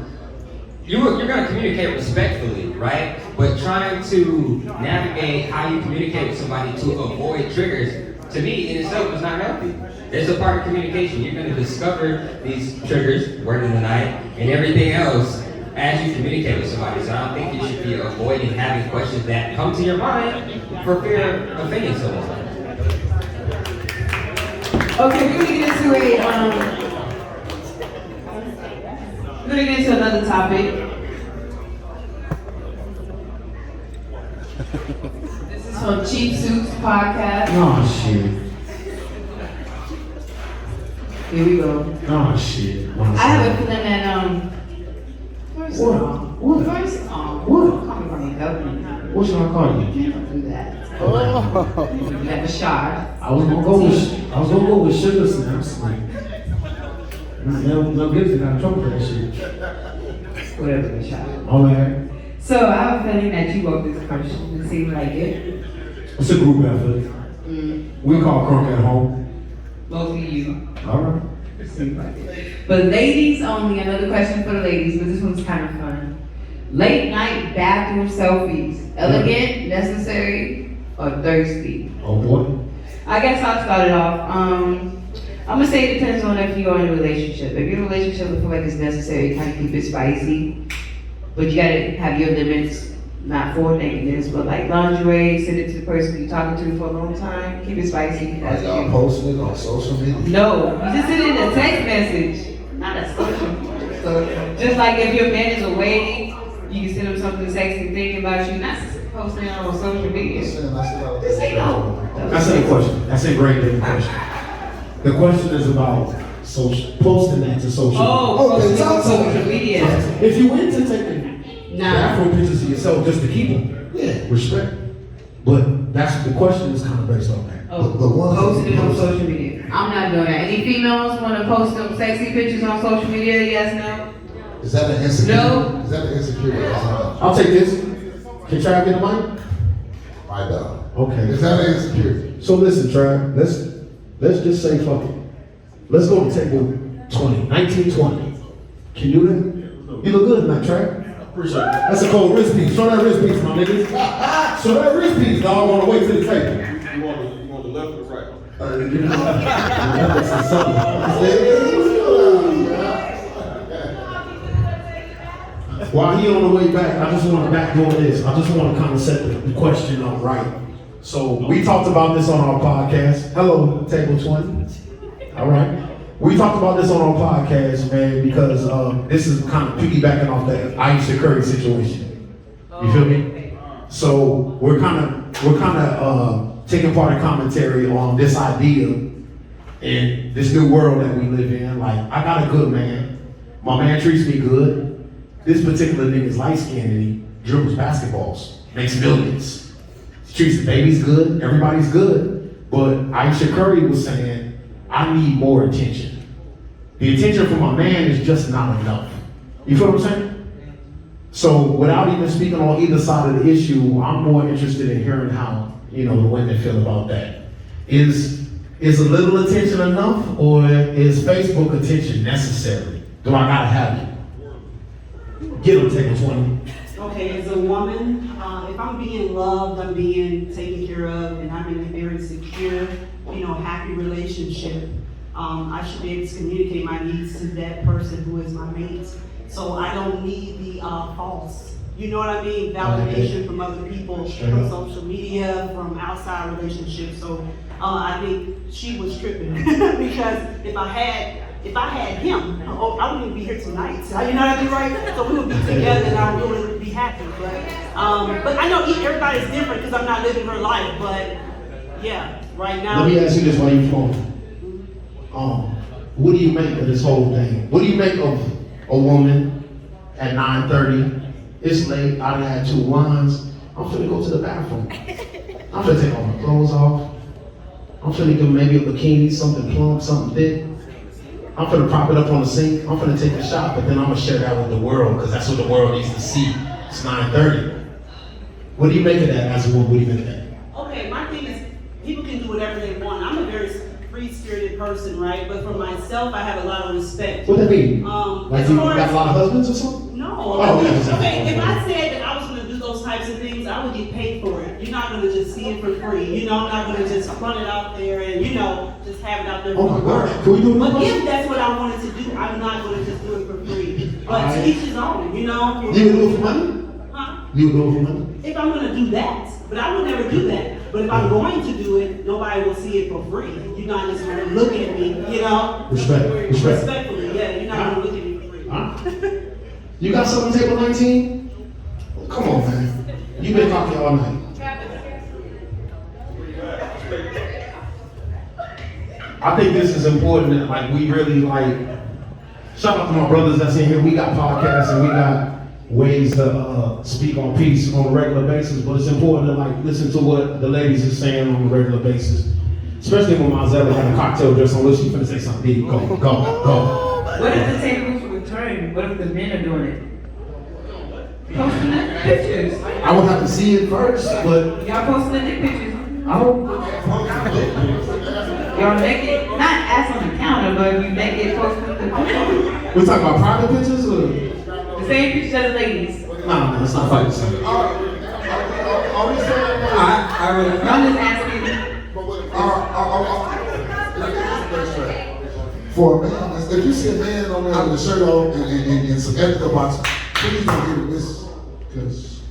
you're gonna communicate respectfully, right? But trying to navigate how you communicate with somebody to avoid triggers, to me in itself is not healthy. It's a part of communication. You're gonna discover these triggers, word of the night, and everything else as you communicate with somebody. So I don't think you should be avoiding having questions that come to your mind for fear of offending someone. Okay, we're gonna get into another topic. This is from Cheap Suits Podcast. Oh shit. Here we go. Oh shit. I have a feeling that First What? call, What? don't call me from the government. What should I call you? Don't do that. Oh. You have a shot. I was gonna go with sugar snaps. Like, no gives got in trouble for that shit. Whatever the shot. Alright. So I have a feeling that you wrote this question. It seems like it. It's a group effort. We call Crunk at home. Mostly you. Alright. Seems like it. But ladies only, another question for the ladies, but this one's kind of fun. Late night bathroom selfies. Elegant, necessary, or thirsty? Oh boy. I guess I'll start it off. I'm gonna say it depends on if you're in a relationship. If you're in a relationship, I feel like it's necessary, kind of keep it spicy. But you gotta have your limits, not for nakedness, but like lingerie, send it to the person you're talking to for a long time, keep it spicy. Are y'all posting it on social media? No, you just send it in a text message, not a social. So just like if your man is away, you can send him something sexy thinking about you, not posting it on social media. This ain't no. That's a question. That's a great big question. The question is about posting that to social media. Posting it on social media. If you went to taking bathroom pictures of yourself just to keep them, yeah, respect. But that's the question is kind of based on that. Posting it on social media. I'm not doing that. Any females want to post them sexy pictures on social media? Yes, no? Is that an insecurity? No. Is that an insecurity? I'll take this. Can Trav get the mic? My dog. Okay. Is that an insecurity? So listen, Trav, let's just say fuck it. Let's go to table 20, 1920. Can you do that? You look good tonight, Trav. Appreciate it. That's a cold wrist piece. Show that wrist piece, my niggas. Show that wrist piece, dog, on the way to the table. You want the left or the right? While he on the way back, I just want to backdoor this. I just want to kind of set the question up right. So we talked about this on our podcast. Hello, table 20. All right. We talked about this on our podcast, man, because this is kind of piggybacking off that Aisha Curry situation. You feel me? So we're kind of taking part in commentary on this idea in this new world that we live in. Like, I got a good man. My man treats me good. This particular nigga's light-skinned and he dribbles basketballs, makes millions. He treats the babies good, everybody's good. But Aisha Curry was saying, I need more attention. The attention from my man is just not enough. You feel what I'm saying? So without even speaking on either side of the issue, I'm more interested in hearing how, the women feel about that. Is a little attention enough, or is Facebook attention necessary? Do I gotta have it? Get them, table 20. Okay, as a woman, if I'm being loved, I'm being taken care of, and I'm in a very secure, happy relationship, I should be able to communicate my needs to that person who is my mate. So I don't need the false, validation from other people, from social media, from outside relationships. So I think she was tripping because if I had him, I wouldn't even be here tonight. You know what I mean, right? So we would be together and I really would be happy. But I know everybody's different because I'm not living her life. But yeah, right now. Let me ask you this while you're flowing. What do you make of this whole thing? What do you make of a woman at 9:30 It's late, I done had 2 wines. I'm finna go to the bathroom. I'm finna take all my clothes off. I'm finna give maybe a bikini, something plump, something thick. I'm finna prop it up on the sink. I'm finna take a shot, but then I'm gonna share that with the world, because that's what the world needs to see. It's 9:30. What do you make of that as a woman? What do you make of that? Okay, my thing is, people can do whatever they want. I'm a very free-spirited person, right? But for myself, I have a lot of respect. What that mean? Like as you far got as- a lot of husbands or something? No. Oh, I mean, okay. okay, if I said that I was gonna do those types of things, I would get paid for it. You're not gonna just see it for free. You know, I'm not gonna just run it out there and, you know, just have it out there Oh for my the world. gosh, can we do But this? if that's what I wanted to do, I'm not gonna just do it for free. But to Alright. each his own, you know? You would do it for money? Huh? You would do it for money? If I'm gonna do that, but I would never do that. But if I'm going to do it, nobody will see it for free. You're not just gonna look at me, you know? Respect. Respectfully, yeah, you're not gonna look at me for free. You got something on table 19? Come on, man. You been talking all night. I think this is important that like we really like, shout out to my brothers that's in here. We got podcasts and we got ways to speak on peace on a regular basis, but it's important to like listen to what the ladies are saying on a regular basis. Especially when Marcella had a cocktail dress on, she's finna say something deep. Go. What if the tables were turned? What if the men are doing it? Posting the pictures. I would have to see it first, but Y'all posting the dick pictures. I don't. Y'all naked, not ass on the counter, but if you naked, posting the pictures. We're talking about private pictures or? The same pictures as the ladies. Nah, let's not fight this. Are we saying that? I'm just asking. For a man, if you see a man on there with a shirt on and some extra box, please don't give him this. Cause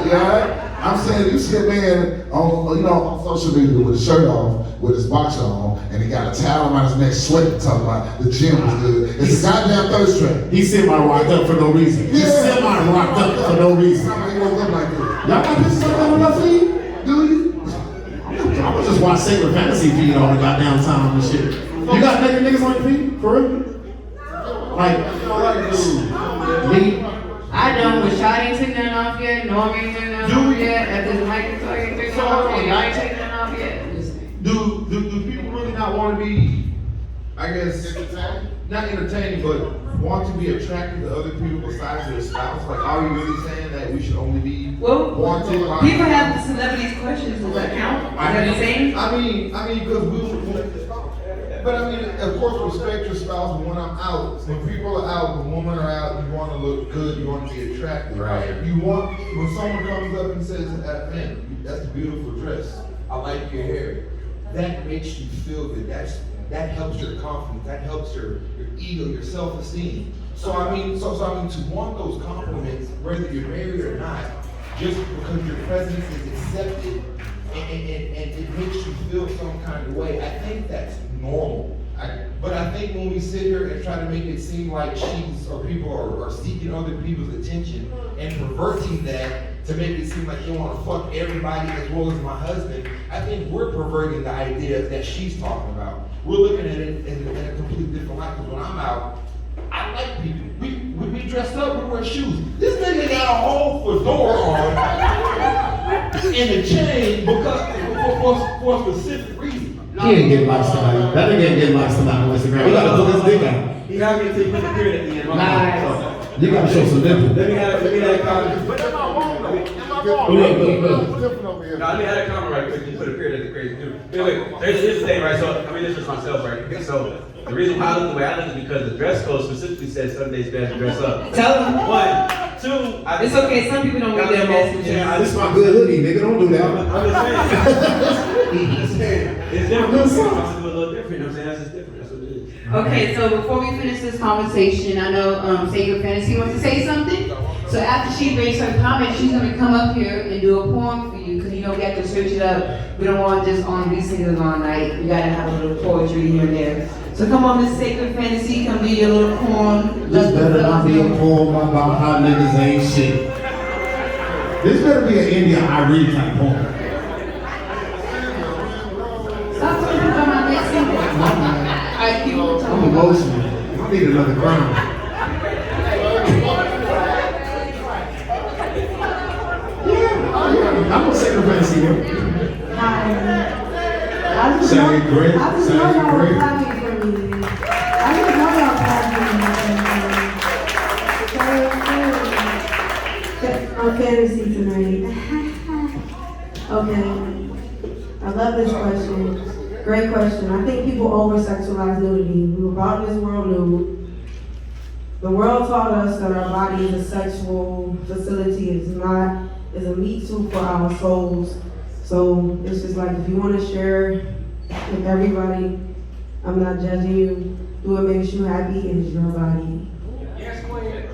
yeah, I'm saying if you see a man on social media with a shirt on, with his boxer on, and he got a towel around his neck, sweating, talking about the gym was good. It's a goddamn thirst trap. He's semi-rocked up for no reason. He's semi-rocked up for no reason. He won't look like this. Y'all got pictures like that on your feed? Do you? I would just watch Sacred Fantasy feed all the goddamn time and shit. You got naked niggas on your feed? For real? Like, me? I don't, but y'all ain't taking that off yet. Norm ain't taking that off yet. At this mic, y'all ain't taking that off yet. Y'all ain't taking that off yet. Do people really not want to be, I guess, not entertained, but want to be attracted to other people besides their spouse? Like, are you really saying that we should only be wanted by People have the celebrities questions. Does that count? Is that the same? I mean, because but I mean, of course, respect your spouse, but when I'm out, when people are out, when women are out, you want to look good, you want to be attractive. Right. You want, when someone comes up and says, man, that's a beautiful dress, I like your hair, that makes you feel good, that helps your confidence, that helps your ego, your self-esteem. So I mean, to want those compliments, whether you're married or not, just because your presence is accepted and it makes you feel some kind of way, I think that's normal. But I think when we sit here and try to make it seem like people are seeking other people's attention and perverting that to make it seem like you want to fuck everybody as well as my husband, I think we're perverting the idea that she's talking about. We're looking at it in a completely different light. Because when I'm out, I like people. We dressed up, we wear shoes. This nigga got a whole fedora on and a chain for a specific reason. He ain't getting likes tonight. That nigga ain't getting likes tonight on Instagram. You gotta put his dick out. He got me until you put the period at the end. Nice. You gotta show some nipple. Let me have a comment. But am I wrong though? Look. Different over here. No, let me have a comment right quick. You put a period at the crazy dude. Wait. Here's the thing, right? So, this is myself, right? So, the reason why I look the way I look is because the dress code specifically says Sunday's best to dress up. Tell them. 1, 2, It's okay, some people don't read their messages. This is my good hoodie, nigga. Don't do that. I'm just saying. It's different. I'm do a little different. You know what I'm saying? That's just different. That's what it is. Okay, so before we finish this conversation, I know Sacred Fantasy wants to say something. So after she makes her comment, she's gonna come up here and do a poem for you, because you know we have to switch it up. We don't want just R&B singers all night. We gotta have a little poetry here and there. So come on, Miss Sacred Fantasy, come do your little poem. This better not be a poem about how niggas ain't shit. This better be an India Irene type poem. Stop talking about my next single. I'm emotional. I need another crown. your fantasy, man. I just know y'all were clapping for me. I just know y'all clapping for me. On fantasy tonight. Okay. I love this question. Great question. I think people over-sexualize nudity. We were brought in this world nude. The world taught us that our body is a sexual facility. It's not. It's a meat suit for our souls. So it's just like if you want to share with everybody, I'm not judging you. Do what makes you happy, and it's your body. Yes, Queen.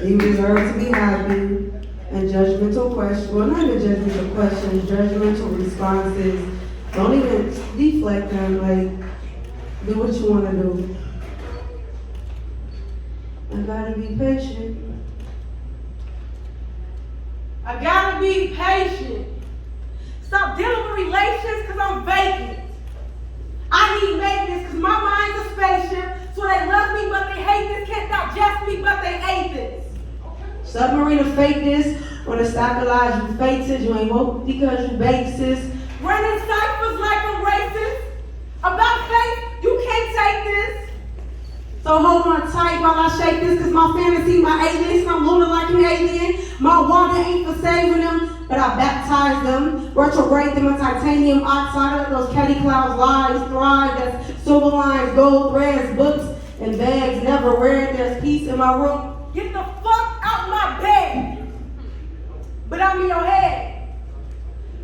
You deserve to be happy. And judgmental questions, well, not even judgmental questions, judgmental responses. Don't even deflect them. Like, do what you want to do. I gotta be patient. I gotta be patient. Stop dealing with relations because I'm vacant. I need maintenance because my mind's a spaceship. So they love me but they hate this, can't digest me but they hate this. Submarine of fakeness, on a stack of lies you faces, you ain't woke because you basis. Running ciphers like a racist. About faith, you can't take this. So hold on tight while I shake this, cause my fantasy, my aliens, I'm lunar like an alien. My water ain't for saving them, but I baptize them. Retrograde them in titanium oxide, let those petty clouds lies thrive. That's silver lines, gold threads, books, and bags never read. There's peace in my room. Get the fuck out my bed. But I'm in your head.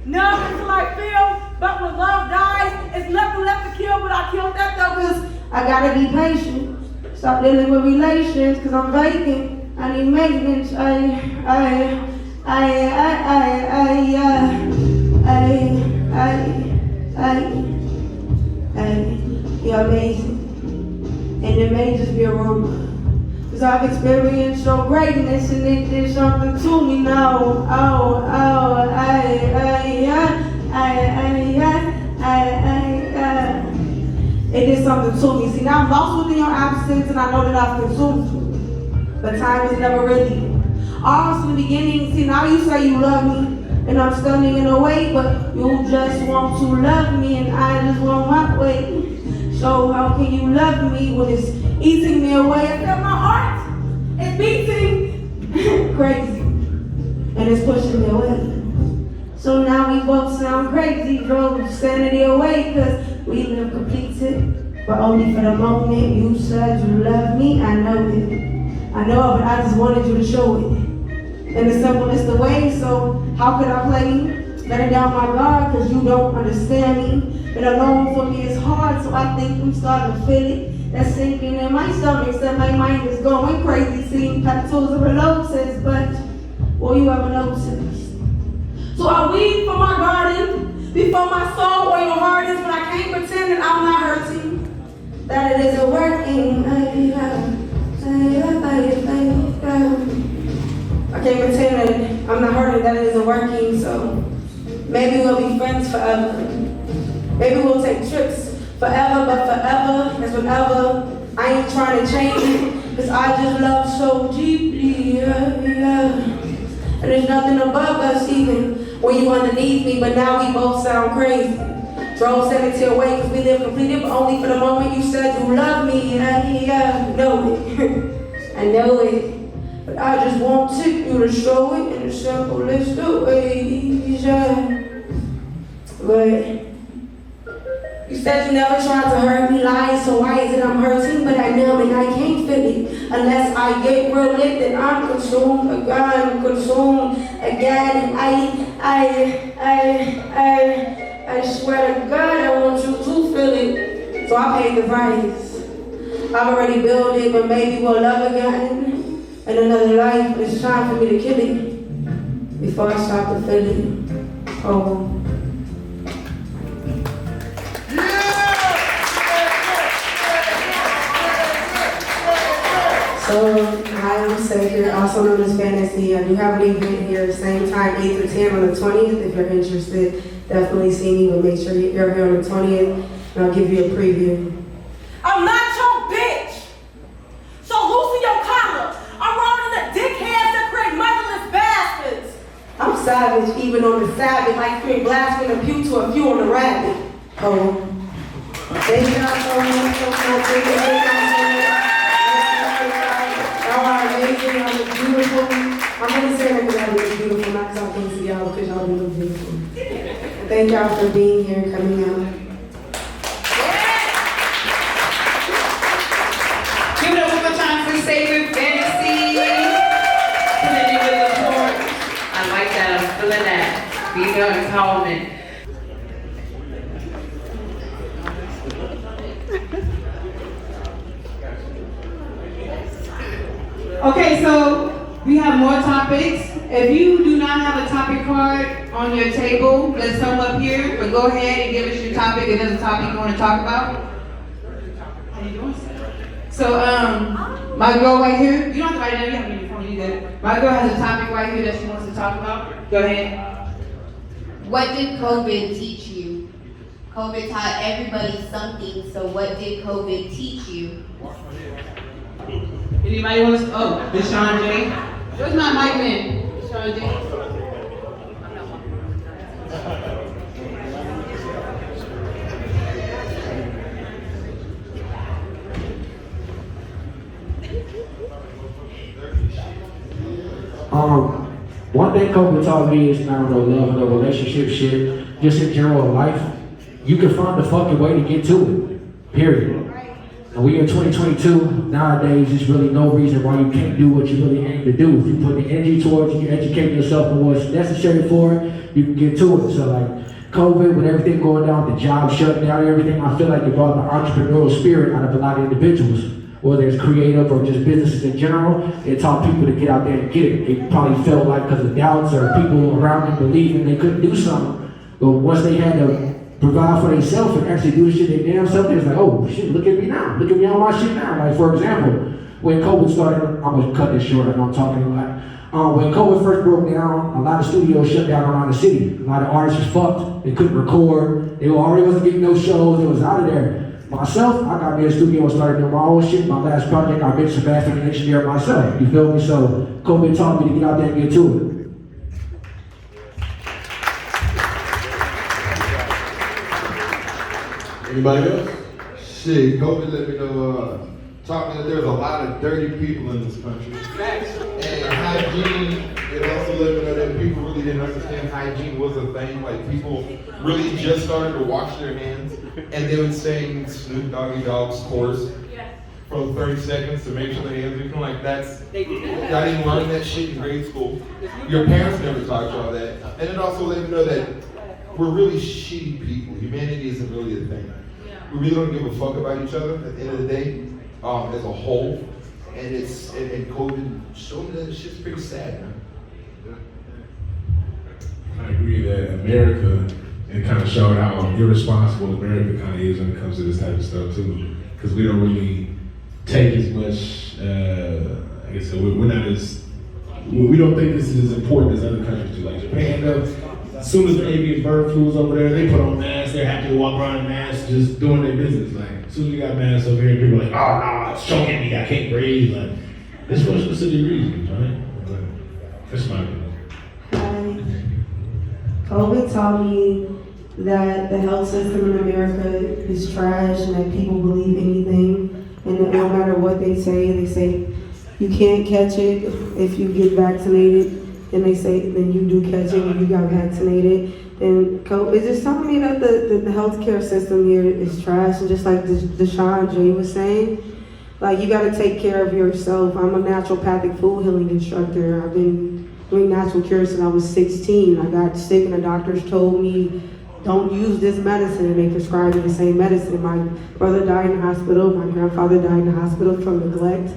Numb until I feel, but when love dies, it's nothing left to kill, but I killed that though, cause I gotta be patient. Stop dealing with relations, cause I'm vacant. I need maintenance. You're amazing. And it may just be a rumor. Cause I've experienced your greatness and it did something to me now. It did something to me. See, now I'm lost within your absence and I know that I've consumed you. But time is never really. Almost in the beginning, see, now you say you love me and I'm standing in the way, but you just want to love me and I just want my way. So how can you love me when it's eating me away? I feel my heart is beating crazy and it's pushing me away. So now we both sound crazy, drove sanity away, cause we live completed, but only for the moment. You said you love me, I know it. I know it, but I just wanted you to show it. And the simplest the way, so how could I play you? Let it down my guard, cause you don't understand me. And alone for me is hard, so I think I'm starting to feel it. That's sinking in my stomach, so my mind is going crazy. Seeing tattoos of roses, but will you ever notice? So I weed from my garden, before my soul or your heart is, but I can't pretend that I'm not hurting. That it isn't working. I can't pretend that I'm not hurting, that it isn't working, so maybe we'll be friends forever. Maybe we'll take trips forever, but forever is whenever. I ain't trying to change it, cause I just love so deeply, And there's nothing above us even when you underneath me, but now we both sound crazy. Drove 70 away cause we live completed, but only for the moment you said you love me, I know it. I know it. But I just wanted you to show it in the simplest of ways, But you said you never tried to hurt me, lying, so why is it I'm hurting? But I know and I can't feel it. Unless I get real lit, then I'm consumed again, And I swear to God, I want you to feel it. So I paid the price. I've already built it, but maybe we'll love again. And another life, but it's time for me to kill it before I start to feel it. Oh. So, hi, I'm Savior, also known as Fantasy. I do have an event here, same time, 8 to 10 on the 20th. If you're interested, definitely see me, but make sure you're here on the 20th, and I'll give you a preview. I'm not your bitch. So loosen your collar. I'm rolling the dickheads that create motherless bastards. I'm savage, even on the Sabbath, like scream blasphemy and pew to a few on the rabbit. Oh. Thank y'all so much. Y'all are amazing. Y'all look beautiful. I'm gonna say that because y'all look beautiful, not because I can see y'all, because y'all look beautiful. Thank y'all for being here, coming out. Give it up one more time for Sacred Fantasy. Putting in with support. I like that. I'm feeling that. Female empowerment. Okay, so we have more topics. If you do not have a topic card on your table, there's some up here, but go ahead and give us your topic if there's a topic you want to talk about. How you doing? So, my girl right here, you don't have to write it down, you have it on your phone, you good. My girl has a topic right here that she wants to talk about. Go ahead. What did COVID teach you? COVID taught everybody something, so what did COVID teach you? Anybody want to? Oh, Deshaun J. Where's my mic man? Deshaun J. One thing COVID taught me is now the love and the relationship shit, just in general life. You can find a fucking way to get to it. Period. And we in 2022, nowadays, there's really no reason why you can't do what you really aim to do. If you put the energy towards it, you educate yourself on what's necessary for it, you can get to it. So like COVID, with everything going down, the job shutting down, everything, I feel like it brought the entrepreneurial spirit out of a lot of individuals. Whether it's creative or just businesses in general, it taught people to get out there and get it. They probably felt like because of doubts or people around them believing they couldn't do something. But once they had to provide for themselves and actually do the shit they damn self, it's like, oh shit, look at me now. Look at me on my shit now. Like for example, when COVID started, I'm gonna cut this short, I know I'm talking a lot. When COVID first broke down, a lot of studios shut down around the city. A lot of artists was fucked. They couldn't record. They already wasn't getting no shows. They was out of there. Myself, I got me a studio and started doing my own shit. My last project, I mixed and mastered and engineered myself. You feel me? So COVID taught me to get out there and get to it. Anybody else? Shit, COVID let me know, taught me that there's a lot of dirty people in this country. And hygiene, it also let me know that people really didn't understand hygiene was a thing. Like people really just started to wash their hands and they would sing Snoop Doggy Dogg's chorus for 30 seconds to make sure their hands are clean. Like that's, I didn't learn that shit in grade school. Your parents never taught you all that. And it also let me know that we're really shitty people. Humanity isn't really a thing. We really don't give a fuck about each other at the end of the day, as a whole. And it's and COVID showed me that this shit's pretty sad, man. I agree that America, it kind of showed how irresponsible America kind of is when it comes to this type of stuff too. Because we don't really take as much, like I said, we're not as, we don't think this is as important as other countries do. Like Japan does. As soon as the avian bird flu's over there, they put on masks, they're happy to walk around in masks, just doing their business. Like, as soon as we got masks over here, people are like, oh no, it's choking me, I can't breathe. Like, it's for specific reasons, right? But that's my opinion. COVID taught me that the health system in America is trash and that people believe anything. And that no matter what they say you can't catch it if you get vaccinated. And they say, then you do catch it when you got vaccinated. And it's just telling me that the healthcare system here is trash. And just like Deshaun J was saying, like you gotta take care of yourself. I'm a naturopathic food healing instructor. I've been doing natural cures since I was 16. I got sick and the doctors told me, don't use this medicine, and they prescribed me the same medicine. My brother died in the hospital, my grandfather died in the hospital from neglect.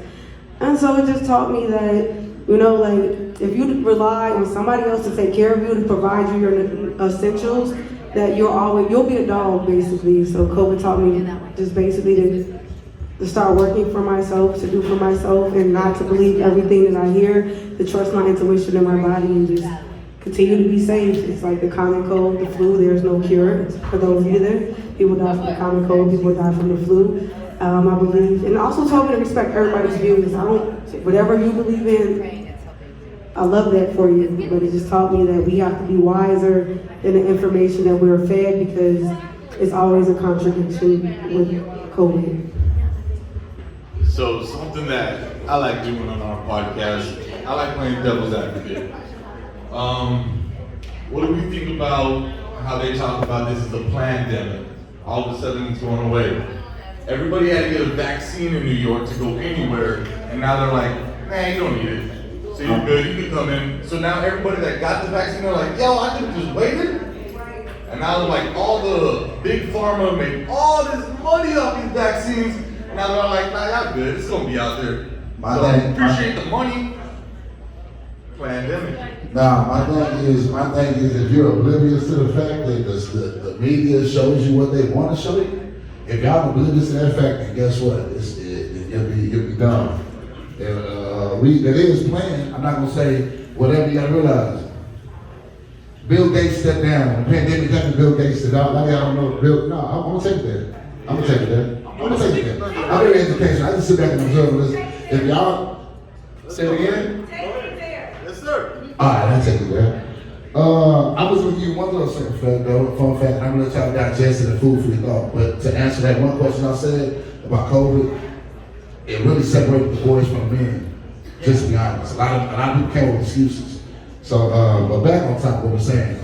And so it just taught me that, you know, like, if you rely on somebody else to take care of you, to provide you your essentials, that you'll be a dog, basically. So COVID taught me just basically to start working for myself, to do for myself, and not to believe everything that I hear, to trust my intuition in my body, and just continue to be safe. It's like the common cold, the flu, there's no cure. It's for those either. People die from the common cold, people die from the flu. I believe, and also told me to respect everybody's views. Whatever you believe in, I love that for you, but it just taught me that we have to be wiser in the information that we're fed because it's always a contradiction with COVID. So something that I like doing on our podcast, I like playing devil's advocate. What do we think about how they talk about this as a pandemic? All of a sudden it's going away. Everybody had to get a vaccine in New York to go anywhere, and now they're like, nah, you don't need it. So you're good, you can come in. So now everybody that got the vaccine, they're like, yo, I could have just waited. And now like all the big pharma made all this money off these vaccines. And now they're like, nah, y'all good, it's gonna be out there. Appreciate the money. Pandemic. Nah, my thing is if you're oblivious to the fact that the media shows you what they want to show you, if y'all oblivious to that fact, then guess what? You'll be dumb. That is planned. I'm not gonna say whatever you gotta realize. Bill Gates stepped down. When the pandemic happened, Bill Gates said, I don't know Bill. No, I'm gonna take it there. I'm gonna take it there. I'm in education. I just sit back and observe and listen. If y'all say it again. Yes, sir. Alright, I'll take it there. I was gonna give you one little simple fact though, fun fact, and I'm gonna let y'all digest it and food for your thought. But to answer that one question I said about COVID, it really separated the boys from the men. Just to be honest, a lot of people came with excuses. So, but back on top of what we're saying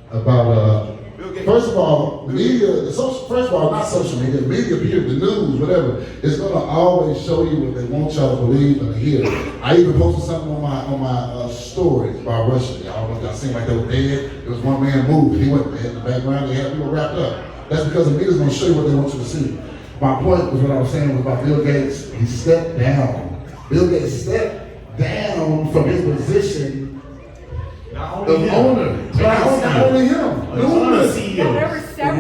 about, first of all, the media, not social media, the media, the news, whatever, is gonna always show you what they want y'all to believe and to hear. I even posted something on my stories about Russia. Y'all know y'all seemed like they were dead. There was one man moved, he went dead in the background, they had people wrapped up. That's because the media's gonna show you what they want you to see. My point was what I was saying was about Bill Gates. He stepped down. Bill Gates stepped down from his position of owner. Not only him.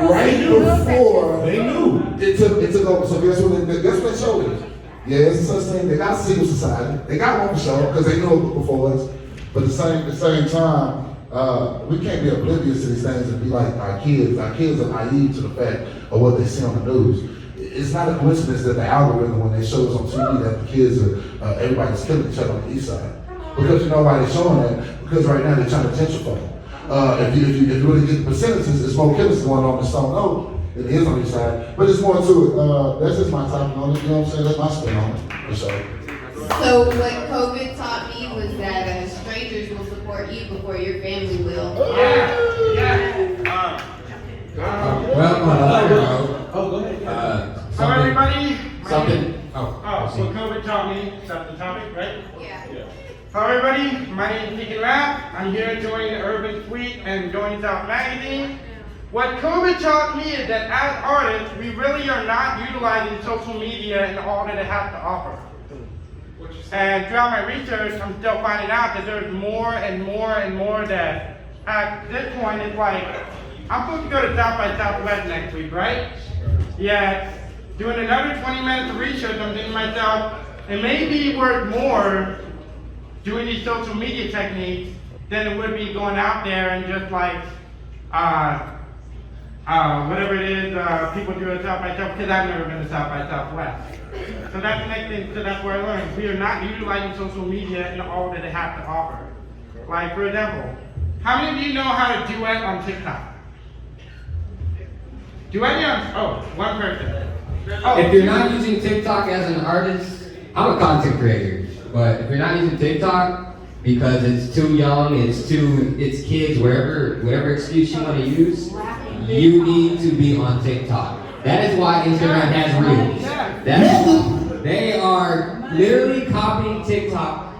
Right before they knew. It took over. So guess what they showed us? Yeah, it's a such thing. They got a secret society. They got one show because they knew it before us. But at the same time, we can't be oblivious to these things and be like our kids. Our kids are naive to the fact of what they see on the news. It's not a coincidence that the algorithm, when they show us on TV that the kids are, everybody's killing each other on the east side. Because you know why they're showing that? Because right now they're trying to gentrify. If you really get the percentages, there's more killers going on in Stone Oak than there is on the east side. But there's more to it. That's just my topic on it, you know what I'm saying? That's my spin on it, for sure. So what COVID taught me was that strangers will support you before your family will. Go ahead. Hello, everybody. So COVID taught me, that's the topic, right? Yeah. Hello, everybody. My name is Deacon Rapp. I'm here joining the Urban Suite and Going South Magazine. What COVID taught me is that as artists, we really are not utilizing social media and all that it has to offer. And throughout my research, I'm still finding out that there's more and more and more that at this point it's like, I'm supposed to go to South by Southwest next week, right? Yeah, doing another 20 minutes of research, I'm thinking to myself, it may be worth more doing these social media techniques than it would be going out there and just like, whatever it is people do at South by Southwest, because I've never been to South by Southwest. So that's the next thing, so that's where I learned. We are not utilizing social media in all that it has to offer. Like, for example, how many of you know how to duet on TikTok? One person. If you're not using TikTok as an artist, I'm a content creator, but if you're not using TikTok because it's too young, it's kids, whatever excuse you want to use, you need to be on TikTok. That is why Instagram has Reels. They are literally copying TikTok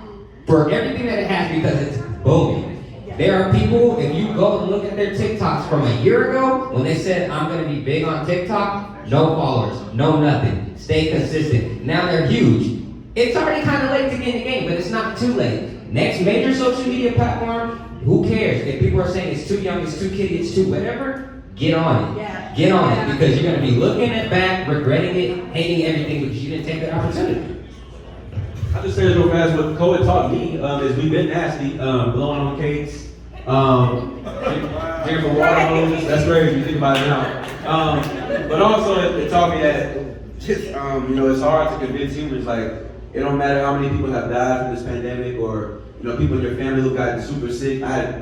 for everything that it has because it's booming. There are people, if you go and look at their TikToks from a year ago, when they said, I'm going to be big on TikTok, no followers, no nothing, stay consistent. Now they're huge. It's already kind of late to get in the game, but it's not too late. Next major social media platform, who cares? If people are saying it's too young, it's too kiddie, it's too whatever, get on it. Get on it, because you're going to be looking at back, regretting it, hating everything because you didn't take that opportunity. I'll just say this real fast. What COVID taught me is we've been nasty, blowing on cakes, drinking from water hoses. That's crazy if you think about it now. But also it taught me that just, it's hard to convince humans. Like, it don't matter how many people have died from this pandemic or people in your family who've gotten super sick. I had,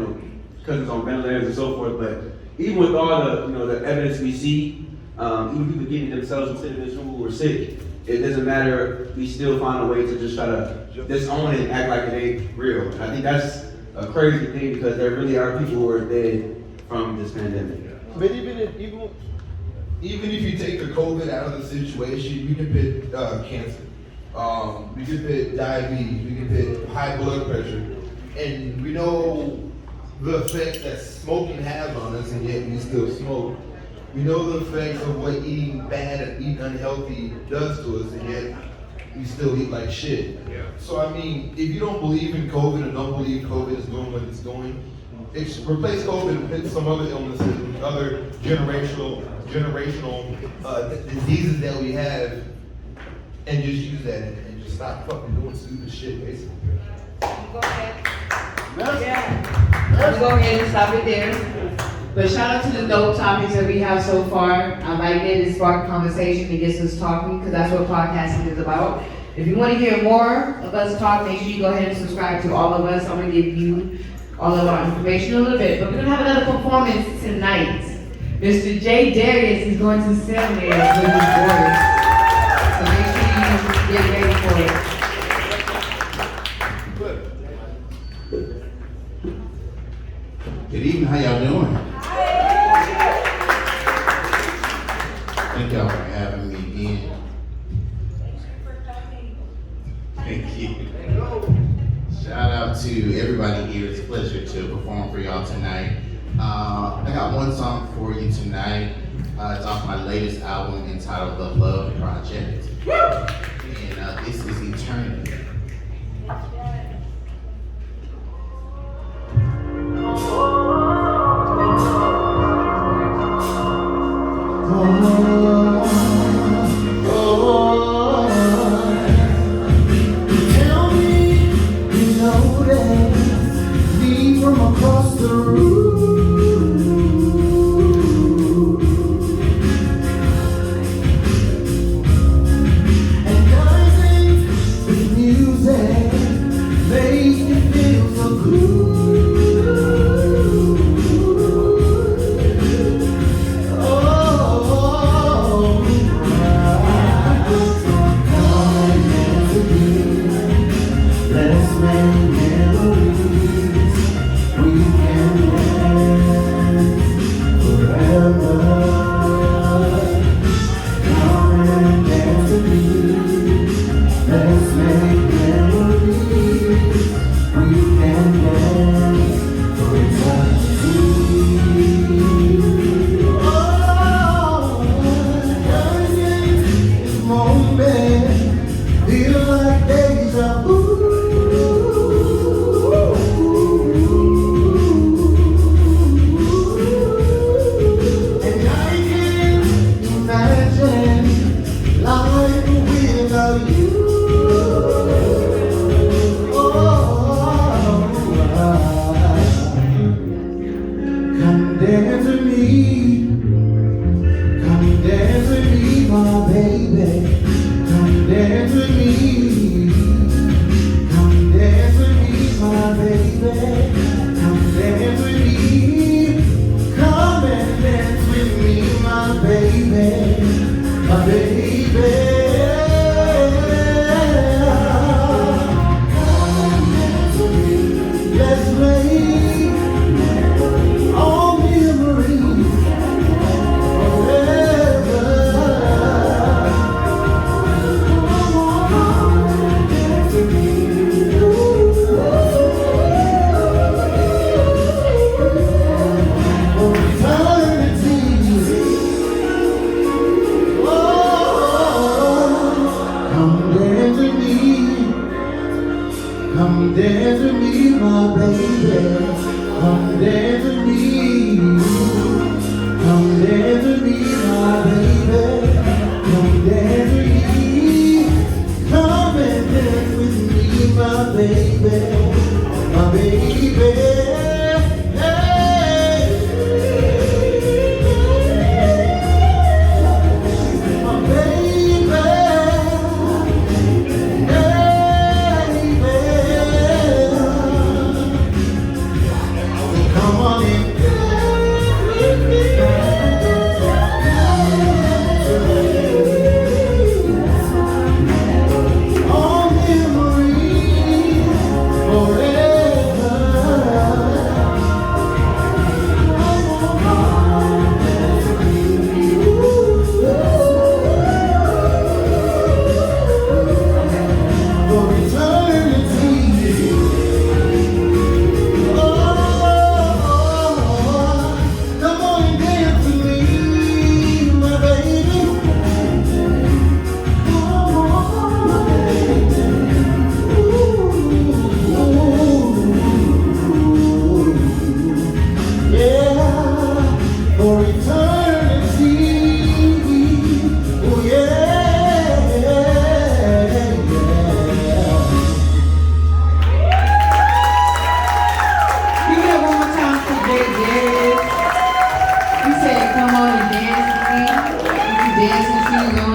cousins on ventilators and so forth, but even with all the, the evidence we see, even people getting themselves into this room who were sick, it doesn't matter, we still find a way to just try to disown it and act like it ain't real. And I think that's a crazy thing because there really are people who are dead from this pandemic. But even if you take the COVID out of the situation, you can put cancer. We can put diabetes, we can put high blood pressure. And we know the effects that smoking has on us, and yet we still smoke. We know the effects of what eating bad and eating unhealthy does to us, and yet we still eat like shit. Yeah. So I mean, if you don't believe in COVID and don't believe COVID is doing what it's doing, replace COVID with some other illnesses, other generational diseases that we have, and just use that and just stop fucking doing stupid shit, basically. Go ahead. Yeah. Go ahead and stop it there. But shout out to the dope topics that we have so far. I like it. It sparked conversation. It gets us talking because that's what podcasting is about. If you want to hear more of us talk, make sure you go ahead and subscribe to all of us. I'm going to give you all of our information in a little bit. But we're going to have another performance tonight. Mr. J. Darius is going to serenade us with his voice. So make sure you get ready for it. Good evening, how y'all doing? Thank y'all for having me again. Thank you. Shout out to everybody here. It's a pleasure to perform for y'all tonight. I got one song for you tonight. It's off my latest album entitled The Love Project. And this is Eternity. Tell me you notice me from across the room, and dancing with music makes me feel so good.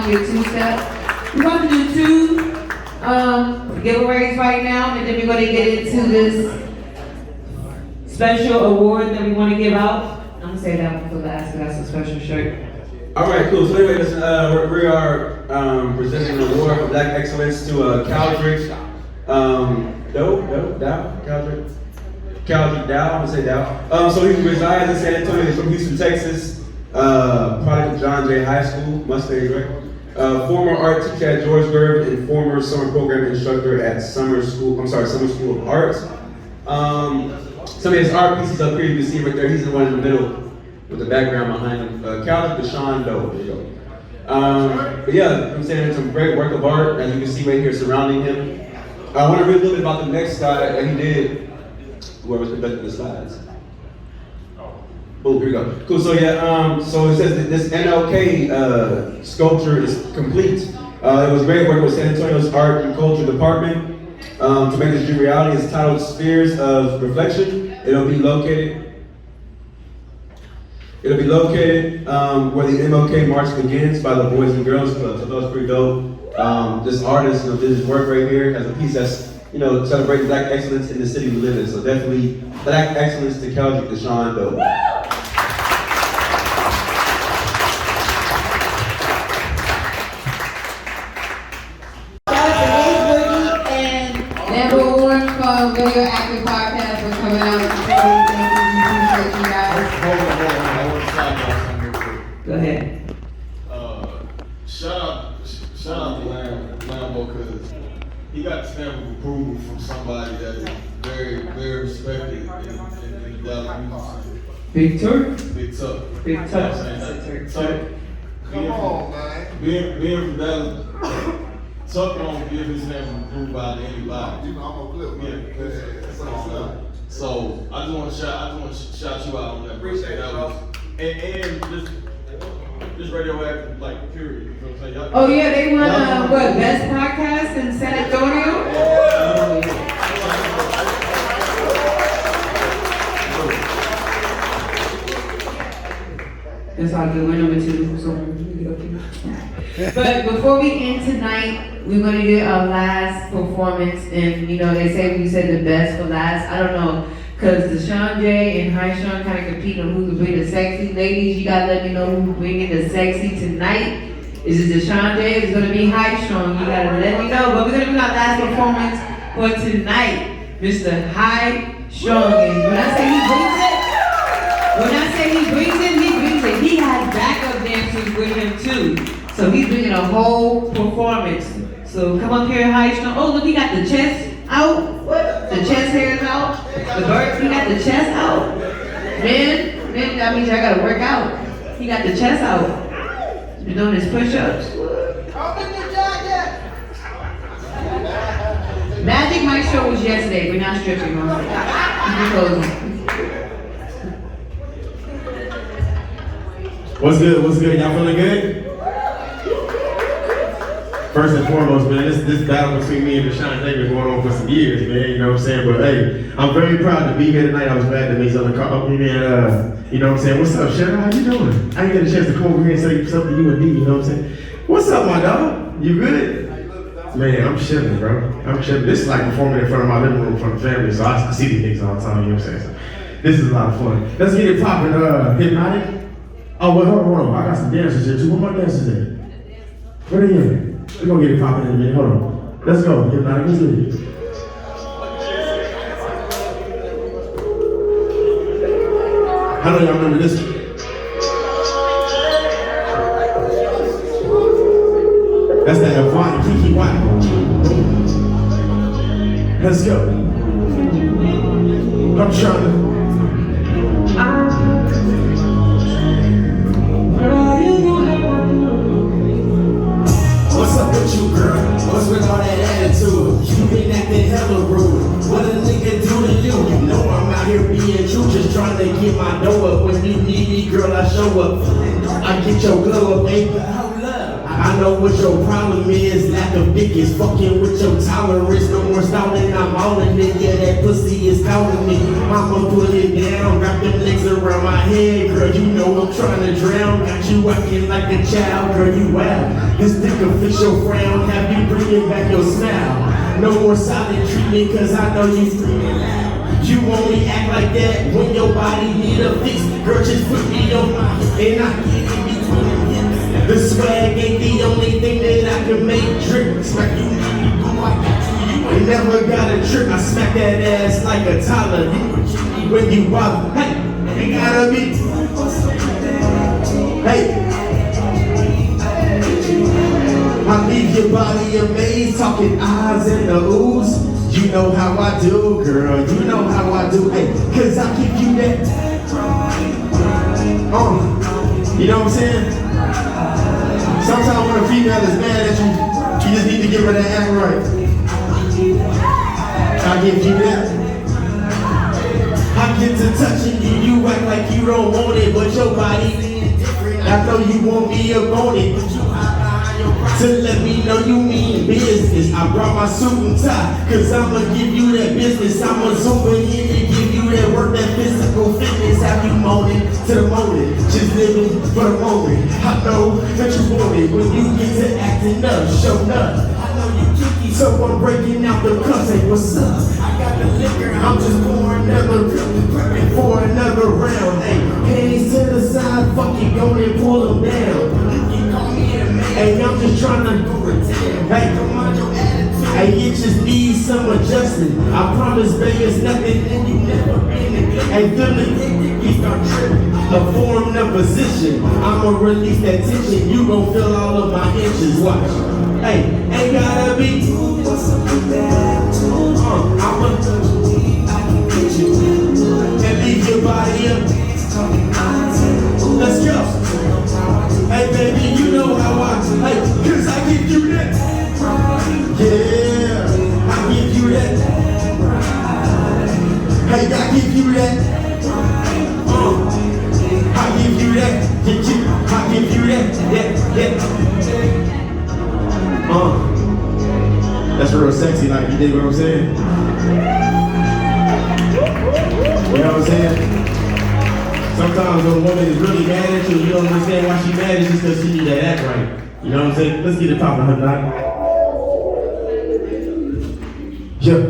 do a two-step. We're going to do two giveaways right now, and then we're going to get into this special award that we want to give out. I'm going to say that one for last, because that's a special shirt. All right, cool. So anyway, listen, we are presenting an award for Black Excellence to Caldrick Caldrick Dow, I'm gonna say Dow. So he resides in San Antonio. He's from Houston, Texas. Product of John Jay High School, Mustang, right? Former art teacher at Georgesburg and former summer program instructor at Summer School of Arts. Some of his art pieces up here, you can see right there. He's the one in the middle with the background behind him. Caldrick Deshaun Doe, there you go. But yeah, I'm saying it's a great work of art, as you can see right here surrounding him. I want to read a little bit about the next guy that he did. Whoever's conducting the slides. Oh, here we go. Cool. So yeah. So it says that this NLK sculpture is complete. It was great work with San Antonio's Art and Culture Department to make this dream reality. It's titled Spheres of Reflection. It'll be located where the MLK March begins by the Boys and Girls Club. So that was pretty dope. This artist did his work right here as a piece that's celebrating Black excellence in the city we live in. So definitely Black excellence to Caldrick Deshaun Doe. Radioactive podcast was coming out. Go ahead. Shout out to Lambo, because he got the stamp of approval from somebody that is very, very respected in the Dallas music scene. Big Turk? Big Tuck. Big Tuck. Come on, man. Being from Dallas, Tuck don't give his name approved by anybody. You know, I'm gonna flip, man. Yeah. So I just want to shout you out on that. Appreciate that, bro. And just radioactive, like, period. You know what I'm saying? Oh yeah, they won best podcast in San Antonio. That's all good. We're number 2. So. But before we end tonight, we're gonna do our last performance, and they say we said the best for last. I don't know, cause Deshaun J and High Sean kind of compete on who can bring the sexy. Ladies, you gotta let me know who's bringing the sexy tonight. Is it Deshaun J? It's gonna be High Sean. You gotta let me know. But we're gonna do our last performance for tonight, Mr. High Sean. And when I say he brings it, he has backup dancers with him too. So he's bringing a whole performance. So come up here, High Sean. Oh, look, he got the chest out. The chest hairs out. The bird, he got the chest out. Man, that means I gotta work out. He got the chest out. He's doing his push-ups. Magic Mike show was yesterday. We're not stripping on it. What's good? Y'all feeling good? First and foremost, man, this battle between me and Deshaun J been going on for some years, man. You know what I'm saying? But hey, I'm very proud to be here tonight. I was glad to meet some of the car. You know what I'm saying? What's up, Sharon? How you doing? I didn't get a chance to come over here and say something to you and D. You know what I'm saying? What's up, my dog? You good? Man, I'm chilling, bro. I'm chilling. This is like performing in front of my living room in front of family, so I see these niggas all the time. You know what I'm saying? So this is a lot of fun. Let's get it popping. Hypnotic. Oh, well, hold on. I got some dancers here too. Where my dancers at? Where they at? We're gonna get it popping in a minute. Hold on. Let's go. Hypnotic. Let's do it. How do y'all remember this one? That's that Havana Kiki White. Let's go. I'm trying to. What's up with you, girl? What's with all that attitude? You been acting hella rude. What a nigga do to you? You know I'm out here being true, just trying to get my dough up. When you need me, girl, I show up. I get your glow up, ain't I know what your problem is, lack of dick is fucking with your tolerance. No more stalling, I'm all in it, yeah, that pussy is calling me. Mama put it down, wrap them legs around my head, girl, you know I'm trying to drown. Got you acting like a child, girl, you wild. This dick will fix your frown, have you bringing back your smile. No more silent treatment, cause I know you screaming loud. You only act like that when your body need a fix. Girl, just put me on my and I get in between. The swag ain't the only thing that I can make drip. Smack you, I got you. Ain't never got a trick. I smack that ass like a toddler. When you bother, hey, ain't gotta be. Hey, I leave your body amazed, talking eyes and the ooze. You know how I do, girl. You know how I do. Hey, cause I give you that. You know what I'm saying? Sometimes when a female is mad at you, you just need to give her that act right. I give you that. I get to touching you, you act like you don't want it, but your body different. I know you want me up on it. To let me know you mean business. I brought my suit and tie, cause I'ma give you that business. I'ma zoom in and give you that work, that physical fitness. Have you moaning to the moment, just living for the moment. I know that you want it when you get to acting up, showing up. I know you kinky, so I'm breaking out the cups. Hey, what's up? I got the liquor, I'm just pouring another, prepping for another round. Hey, hands to the side, fuck it, go and pull them down. Hey, I'm just trying to do it. Hey, come on, your attitude. Hey, it just needs some adjustment. I promise, baby, it's nothing that you never been in. Hey, feeling you start tripping. A form of position. I'ma release that tension. You gon' feel all of my inches. Watch. Hey, ain't gotta be. I'ma and leave your body up. Let's go. Hey baby, you know how hey, cause I give you that. Yeah, I give you that. Hey, I give you that. I give you that. I give you that. That's real sexy, like, you dig what I'm saying? You know what I'm saying? Sometimes when a woman is really mad at you, you don't understand why she's mad, it's just because she need that act right. You know what I'm saying? Let's get it popping, her tonight. Yeah.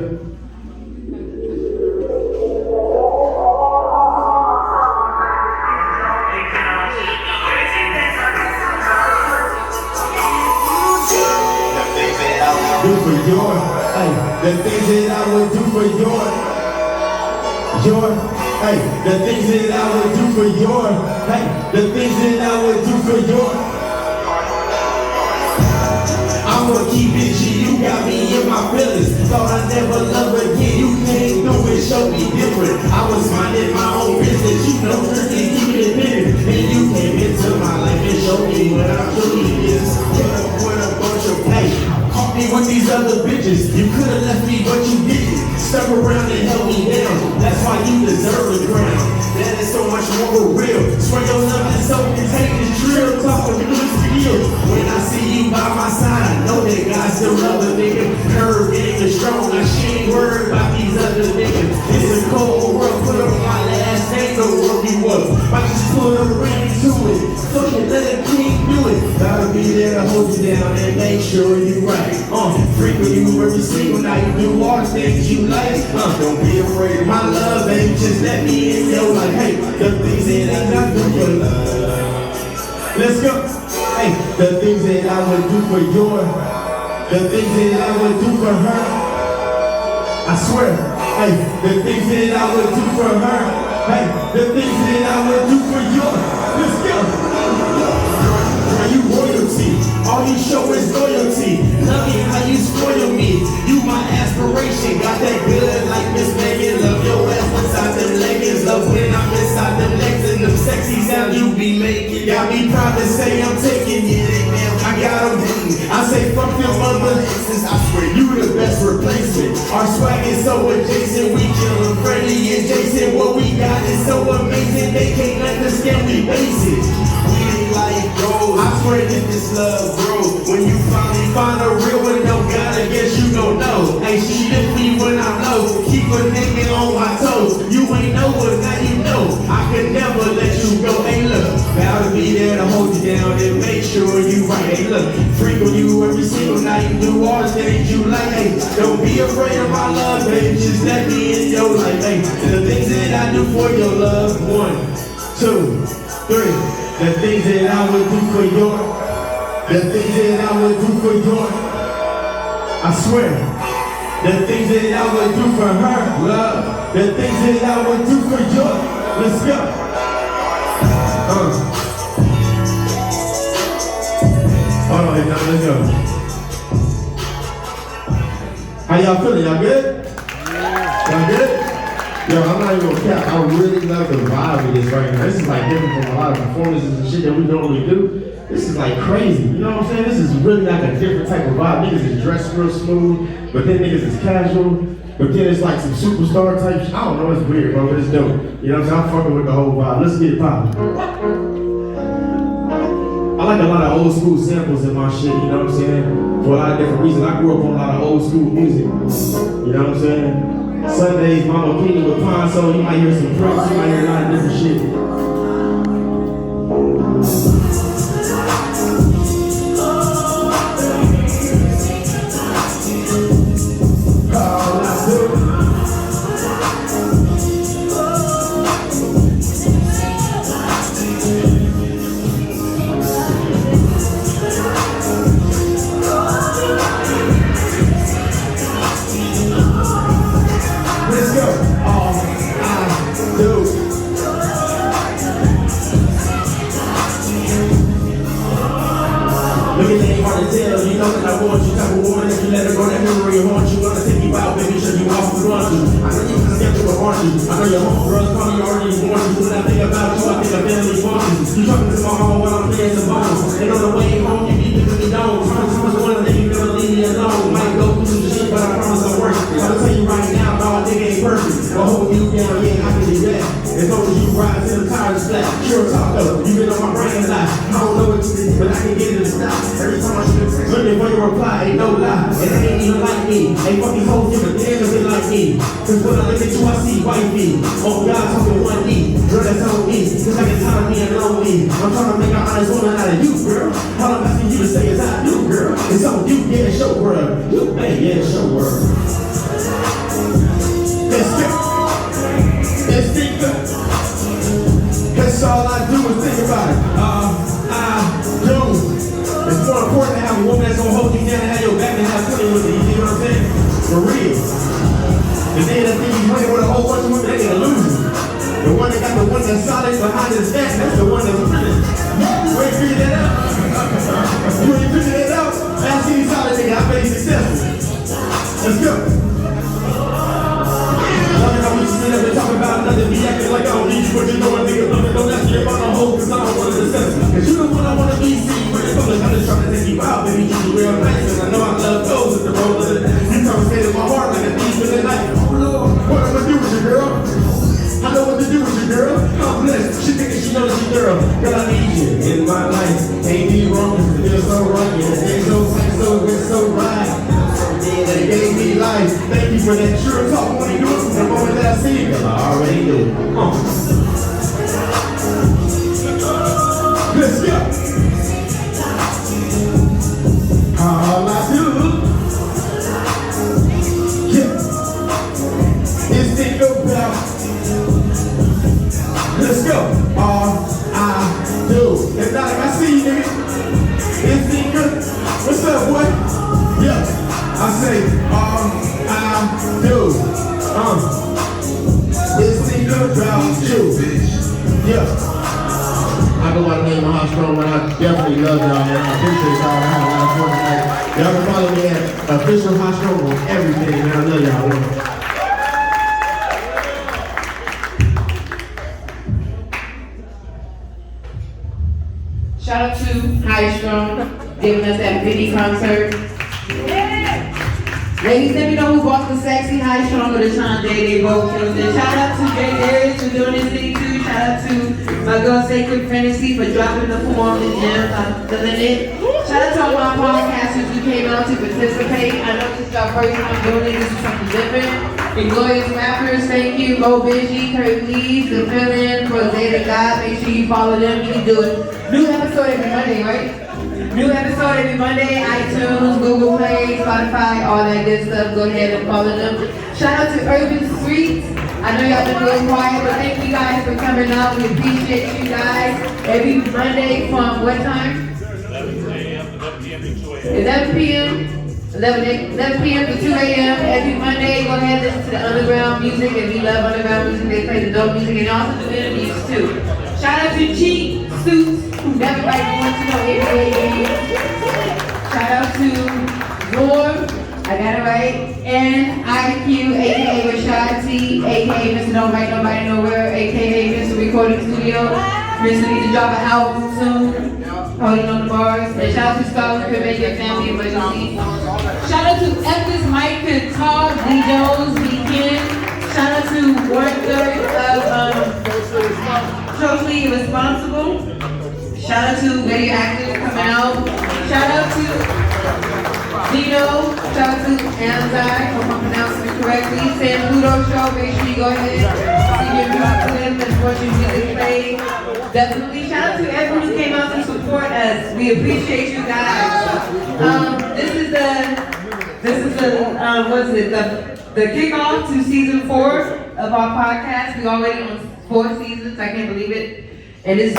Do for your, hey, the things that I would do for your. Hey, the things that I would do for your, hey, the things that I would do for your. I'ma keep it G, you got me in my feelings. Thought I'd never love again, you came through and showed me different. I was minding my own business, you know, just to keep it independent. And you came into my life and showed me what I truly is. What a bunch of pain. Caught me with these other bitches. You could've left me, but you didn't. Stuck around and held me down. That's why you deserve the ground. That is so much more for real. Swear your love is so contagious. Drill talking good for you. When I see you by my side, I know that God still love a nigga. Curve nigga strong. She ain't worried about these other niggas. It's a cold world. Put on my last name, the world we was. I just put a ring to it. Fucking let a king do it. Gotta be there to hold you down and make sure you right. Frequent you every single night. You do all the things you like. Don't be afraid of my love, baby. Just let me in your life. Hey, the things that I got for your love. Let's go. Hey, the things that I would do for your. The things that I would do for her. I swear. Hey, the things that I would do for her. Hey, the things that I would do for your. Let's go. You royalty, all you show is loyalty. Love you how you spoil me. You my aspiration, got that good like Miss Megan. Love your ass inside them leggings. Love when I'm inside them legs and them sexy sound you be making. Got me proud to say I'm taking it. I got them beaten. I say fuck them other exes. I swear you the best replacement. Our swag is so adjacent. We killin' Freddie and Jason. What we got is so amazing. They can't understand we basic. We ain't like where did this love grow? When you finally find a real one, don't gotta guess you gon' know. Hey, she lift me when I'm low, keep a nigga on my toes. You ain't know what, now you know. I can never let you go. Hey, look, gotta be there to hold you down and make sure you right. Hey, look, freak on you every single night, do all the things you like. Hey, don't be afraid of my love, baby, just let me in your life. Hey, the things that I do for your love, 1, 2, 3. The things that I would do for your, the things that I would do for your, I swear. The things that I would do for her, love. The things that I would do for your, let's go. Hold on, now let's go. How y'all feeling? Y'all good? Y'all good? Yo, I'm not even gonna cap. I really love the vibe of this right now. This is like different from a lot of performances and shit that we normally do. This is like crazy. You know what I'm saying? This is really like a different type of vibe. Niggas is dressed real smooth, but then niggas is casual. But then it's like some superstar type shit. I don't know, it's weird, bro, but it's dope. You know what I'm saying? I'm fucking with the whole vibe. Let's get it poppin'. I like a lot of old school samples in my shit, you know what I'm saying? For a lot of different reasons. I grew up on a lot of old school music. You know what I'm saying? Sundays, Mama Kitty with Pine, so you might hear some Prince, you might hear a lot of different shit. You know that I want you, type of woman that you let her go, that memory haunt you. Wanna take you out, baby, show you off and want you. I know you can schedule but aren't you? I know your homegirls call me already want you. When I think about you, I think of family functions. You talking to my home while I'm playing some bones. And on the way home, you be giving me down. Promise I was one that you never leave me alone. Might go through some shit, but I promise I'm worth it. I'll tell you right now, dog, nigga ain't perfect. I'll hold you down, yeah, I can do that. As long as you ride till the tires flat. Sure talk though, you been on my brain a lot. I don't know what you did, but I can get it to stop. Every time I shoot, looking for your reply, ain't no lie. And they ain't even like me. Ain't fucking hoes give a damn if they like me. Cause when I look at you, I see white me. Oh God, talking one knee. Girl, that's on me. Cause I can time me and lonely. I'm trying to make an honest woman out of you, girl. All I'm asking you to say is I do, girl. It's on you, yeah, show world. You, hey, yeah, show world. Let's go. Let's think of. That's all I do is think about it. I do. It's more important to have a woman that's gonna hold you down and have your back and have fun with you. You know what I'm saying? For real. The day that think he's playing with a whole bunch of women, they ain't a loser. The one that got the one that's solid behind his back, that's the one that's winning. You ain't figured that out. You ain't figured that out. Ask any solid nigga, I bet he's successful. Let's go. We sit up and talk about nothing, be acting like I don't need you, but you know a nigga love it, don't ask me about no hoe, cause I don't wanna discuss it. Cause you the one I wanna be seen, when it's public, I'm just trying to take you out, baby, you be real nice, and I know I love those at the roll of the dice. You conversated my heart like a thief in the night. Oh Lord, what am I do with you, girl? I know what to do with you, girl. I'm blessed, she thinking she knows you, girl. Girl, I need you in my life, ain't be wrong, cause it feels so right, yeah, it ain't so tight, so good, so right. They gave me life. Thank you for that sure talk when you do it from the moment that I see it. Cause I already do it. Let's go. All I do, yeah, is think about. Let's go. All I do. If not, I see you, nigga. Is think of. What's up, boy? Yeah. I say, all I do, is think about you. Yeah. I go by the name of Hot Strong, and I definitely love y'all, man. I appreciate y'all. I had a lot of fun tonight. Y'all can follow me at Official Hot Strong on everything, man. I love y'all. Shout out to High Strong giving us that mini concert. Ladies, let me know who bought the sexy High Strong or the Sean Day. They both killed it. Shout out to Jay Darius for doing this thing too. Shout out to my girl Sacred Fantasy for dropping the form in the gym. I'm feeling it. Shout out to all my podcasters who came out to participate. I know this is our first time doing it. This is something different. Inglorious Rappers, thank you. Mo Busy, Kurt Lees, The Fill-In, Rosé the God. Make sure you follow them. You can do it. New episode every Monday, right? New episode every Monday. iTunes, Google Play, Spotify, all that good stuff. Go ahead and follow them. Shout out to Urban Streets. I know y'all been really quiet, but thank you guys for coming out. We appreciate you guys. Every Monday from what time? 11 p.m. 11 p.m. to 2 a.m. every Monday. Go ahead and listen to the underground music. If you love underground music, they play the dope music and also do interviews too. Shout out to Cheap Suits, who never wants to know AKA. Shout out to Lord, I got it right, and IQ, aka Rashad T, aka Mr. Don't Write Nobody Nowhere, aka Mr. Recording Studio. Mr. Need to drop an album soon. Holding on the bars. And shout out to Scholars for making your family emergency. Shout out to Epis Mike Guitar, Lee Jones, Weekend. Shout out to 1/3 of Socially Irresponsible. Shout out to Radioactive coming out. Shout out to Dino. Shout out to Anzai, hope I'm pronouncing it correctly. Sam Pluto Show, make sure you go ahead see your music and watch your music play. Definitely. Shout out to everyone who came out to support us. We appreciate you guys. This is the kickoff to season 4 of our podcast. We already on 4 seasons. I can't believe it. And it's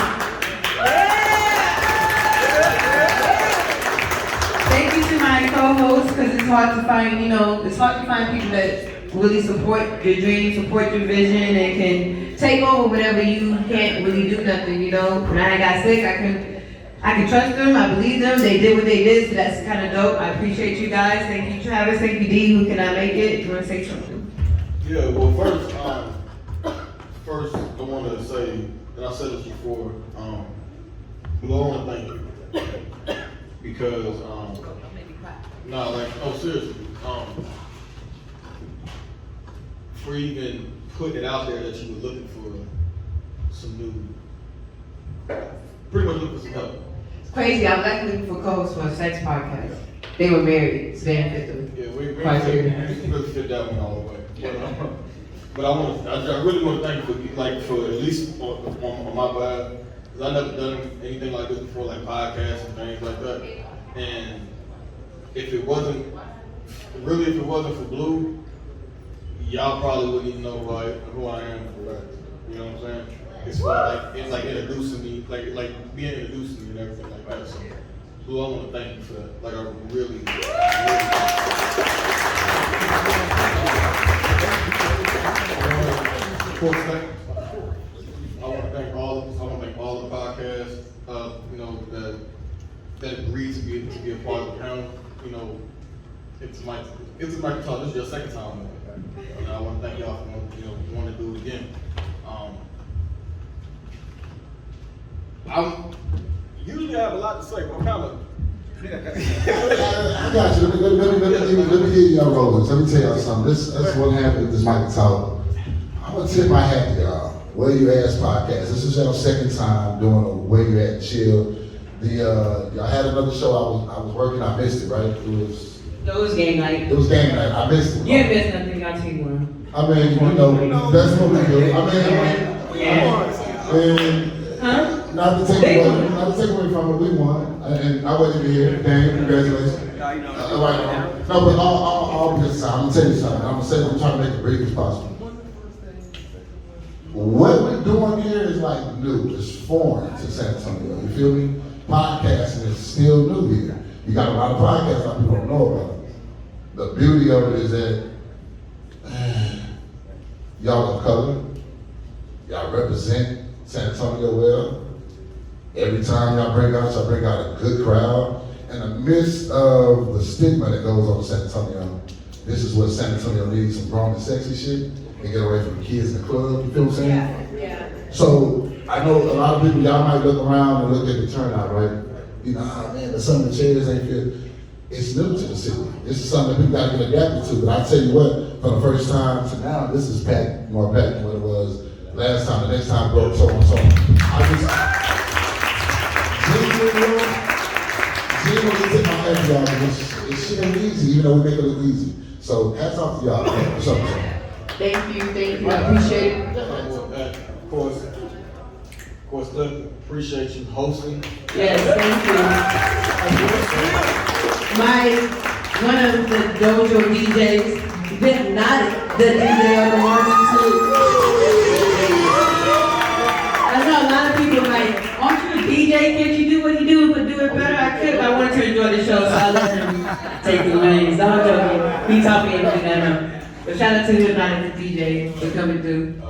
thank you to my co-hosts, because it's hard to find, it's hard to find people that really support your dreams, support your vision, and can take over whatever you can't really do nothing, When I got sick, I can trust them, I believe them, they did what they did, so that's kind of dope. I appreciate you guys. Thank you, Travis, thank you, D, who cannot make it. You want to say something? Yeah, well, first, I want to say, and I said this before, Blue, I want to thank you. Because, seriously, for even putting it out there that you were looking for some pretty much looking for some help. It's crazy, I was actually looking for co-hosts for a sex podcast. They were married, so they didn't fit them. Yeah, we really fit that one all the way. But I really want to thank you for at least on my behalf, because I've never done anything like this before, like podcasts and things like that. And if it wasn't for Blue, y'all probably wouldn't even know who I am for that. You know what I'm saying? It's like introducing me, like being introduced to me and everything like that. So, Blue, I want to thank you for that. Like, I really. I want to thank all the podcasts, that agreed to be a part of the panel. It's my talk. This is your second time. And I want to thank y'all for wanting to do it again. Usually I have a lot to say, but I'm kind of. I got you. Let me get y'all rolling. Let me tell y'all something. That's what happened with this Michael Talk. I'm gonna tip my hat to y'all. WYA podcast. This is your second time doing a WYA Chill. Y'all had another show. I was working. I missed it. Right? It was game night. It was game night. I missed it. You didn't miss nothing. Y'all team won. I mean, that's what we do. Not to take away from it, we won, and I wasn't even here. Dang, congratulations. No, but all this time, I'm gonna tell you something. I'm trying to make it brief as possible. What we're doing here is like new. It's foreign to San Antonio. You feel me? Podcasting is still new here. You got a lot of podcasts that people don't know about. The beauty of it is that y'all of color, y'all represent San Antonio well. Every time y'all bring out a good crowd. In the midst of the stigma that goes on in San Antonio, this is what San Antonio needs, some grown and sexy shit, and get away from the kids in the club, you feel what I'm saying? Yeah. So, I know a lot of people, y'all might look around and look at the turnout, right? Man, some of the chairs ain't fit. It's new to the city. This is something that people gotta get adapted to, but I tell you what, for the first time to now, this is more packed than what it was last time, the next time, go, so on, so on. I just, genuinely take my hat to y'all, because it shit ain't easy, even though we make it look easy. So hats off to y'all, man, for something. Thank you, I appreciate it. Of course, Doug, appreciate you hosting. Yes, thank you. One of the dojo DJs, Vic not the DJ of the morning too. I know a lot of people like, aren't you a DJ? Can't you do what he do, but do it better? I could, but I wanted to enjoy the show, so I let him take the reins. I'm joking. He taught me everything I know. But shout out to him, not as a DJ, for coming through. I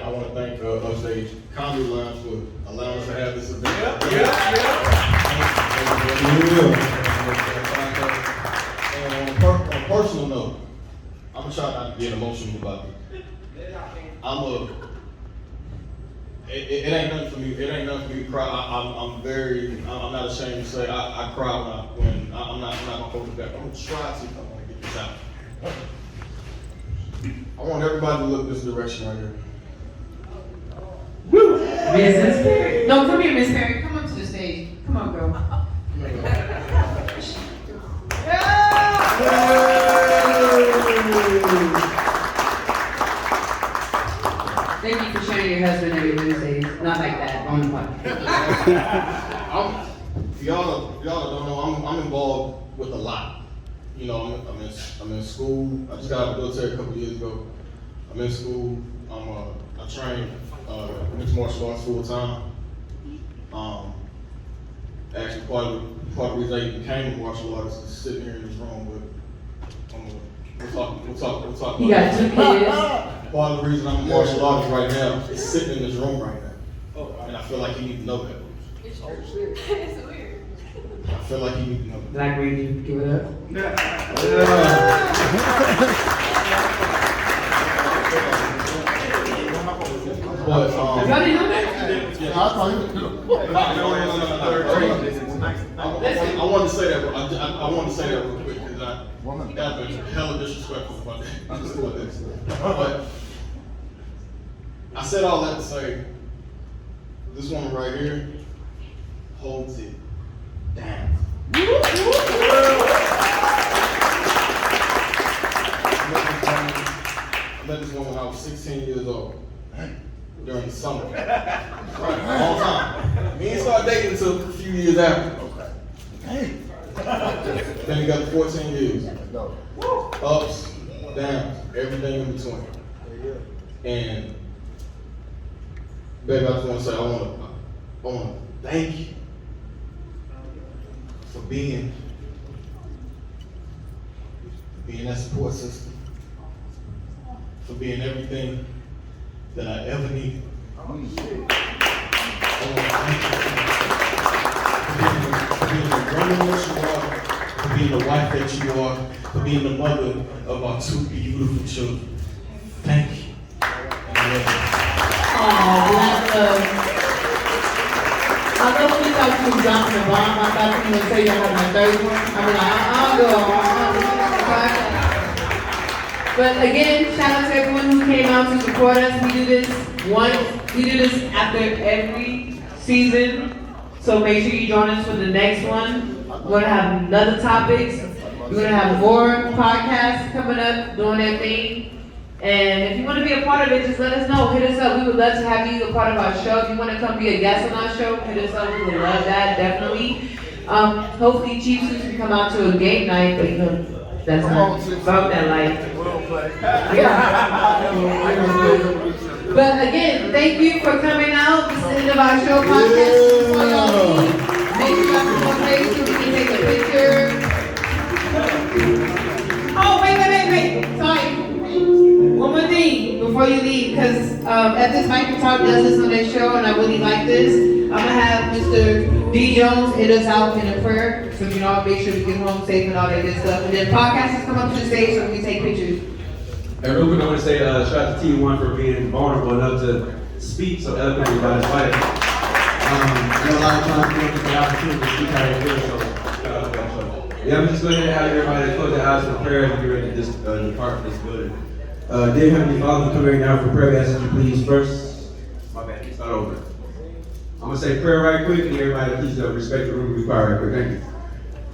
want to thank Upstage Comedy Lounge for allowing us to have this event. And on a personal note, I'm gonna try not to get emotional about it. It ain't nothing for me. It ain't nothing for me to cry. I'm not ashamed to say I cry when I'm not gonna hold it back. I'm gonna try to. I want to get this out. I want everybody to look this direction right here. Woo! Miss Perry. No, come here, Miss Perry. Come up to the stage. Come on, girl. Thank you for sharing your husband every Wednesday. Not like that, on the podcast. Y'all don't know, I'm involved with a lot. You know, I'm in school. I just got out of the military a couple years ago. I'm in school. I train mixed martial arts full time. Actually, part of the reason I even became a martial artist is sitting here in this room. But we'll talk. You got 2 kids. Part of the reason I'm a martial artist right now is sitting in this room right now. And I feel like you need to know that. It's true. It's weird. I feel like you need to know that. Black Lady, give it up. But, y'all didn't know that? I wanted to say that. I wanted to say that real quick because I've been hella disrespectful about this. But I said all that to say this woman right here holds it down. I met this woman when I was 16 years old. During the summer. Right, a long time. We didn't start dating until a few years after. Then we got 14 years. Ups, downs, everything in between. And baby, I just want to say I want to thank you for being that support system, for being everything that I ever needed. I want to thank you for being the woman that you are, for being the wife that you are, for being the mother of our 2 beautiful children. Thank you. Black love. I know when you thought you was dropping the bomb, I thought you were going to say you had my 3rd one. I was like, girl. But again, shout out to everyone who came out to support us. We do this after every season. So make sure you join us for the next one. We're gonna have another topics. We're gonna have more podcasts coming up, doing their thing. And if you want to be a part of it, just let us know. Hit us up. We would love to have you a part of our show. If you want to come be a guest on our show, hit us up. We would love that, definitely. Hopefully Chief Suits can come out to a game night, but you know, that's not about that life. But again, thank you for coming out. This is the end of our show podcast. Before y'all leave, make sure y'all come on stage so we can take a picture. Oh, wait. Sorry. One more thing before you leave, because at this Mike Talk does this on their show, and I really like this. I'm gonna have Mr. D. Jones hit us out in a prayer, so you know, make sure we get home safe and all that good stuff. And then podcasters come up to the stage so we can take pictures. And real quick, I want to say shout out to T1 for being vulnerable enough to speak so eloquently about his wife. I know a lot of times people get the opportunity to speak how they feel, so shout out to that show. Yeah, I'm just going to have everybody close their eyes for prayer and get ready to just depart from this building. Dear Heavenly Father, we come right now for prayer. We ask that you please first. My bad, start over. I'm gonna say prayer right quick, and everybody please respect the room we require right quick. Thank you.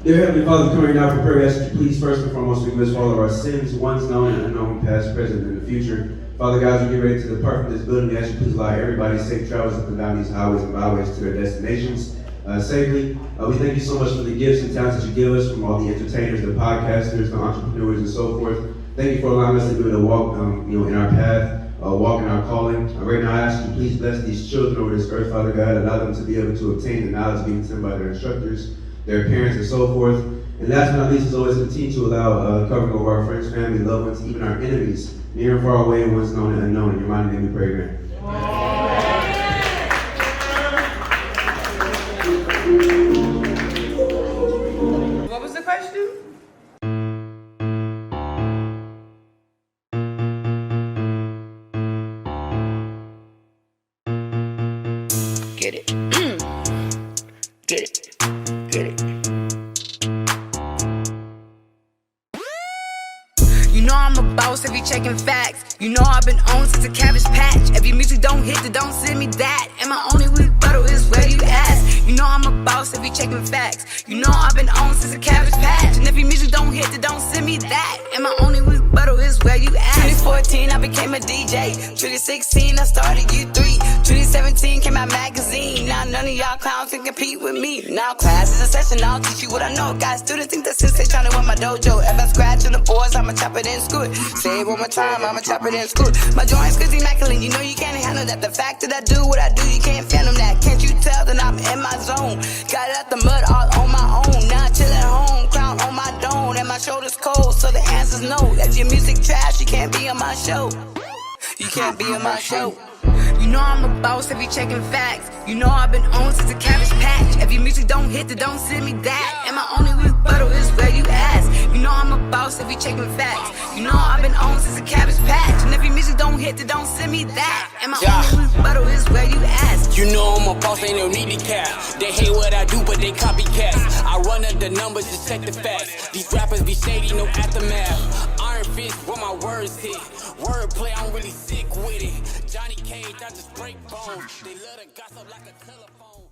Dear Heavenly Father, we come right now for prayer. We ask that you please first and foremost forgive us for all of our sins, ones known and unknown, past, present, and in the future. Father God, as we get ready to depart from this building, we ask you please allow everybody safe travels up and down these highways and byways to their destinations safely. We thank you so much for the gifts and talents that you give us from all the entertainers, the podcasters, the entrepreneurs, and so forth. Thank you for allowing us to be able to walk, in our path, walk in our calling. Right now, I ask you please bless these children over this earth, Father God. Allow them to be able to obtain the knowledge given to them by their instructors, their parents, and so forth. And last but not least, as always, continue to allow covering over our friends, family, loved ones, even our enemies, near and far away, and ones known and unknown. In your mighty name we pray, amen. What was the question? Get it. Get it. Get it. You know I'm a boss if you checking facts. You know I've been on since a cabbage patch. If your music don't hit, then don't send me that. And my only rebuttal is where you ask. You know I'm a boss if you checking facts. You know I've been on since a cabbage patch. And if your music don't hit, then don't send me that. And my only rebuttal is where you ask. 2014 I became a DJ. 2016 I started U3. 2017 came out magazine. Now none of y'all clowns can compete with me. Now class is a session, I'll teach you what I know. Got students think that since they tryna win my dojo. If I scratch on the boards, I'ma chop it and screw it. Say it one more time, I'ma chop it and screw it. My joints cause immaculate, you know you can't handle that. The fact that I do what I do, you can't fathom that. Can't you tell that I'm in my zone? Got out the mud all on my own. Now I chill at home, crown on my dome. And my shoulders cold, so the answer's no. If your music trash, you can't be on my show. You can't be on my show. You know I'm a boss if you checking facts. You know I've been on since a cabbage patch. If your music don't hit, then don't send me that. And my only rebuttal is where you ask. You know I'm a boss if you checking facts. You know I've been on since a cabbage patch. And if your music don't hit, then don't send me that. And my only rebuttal is where you ask. You know I'm a boss, ain't no need to cap. They hate what I do, but they copycats. I run up the numbers, just check the facts. These rappers be shady, no aftermath. Iron fist, where my words hit. Wordplay, I'm really sick with it. Johnny Cage, I just break bones. They love to gossip like a telephone.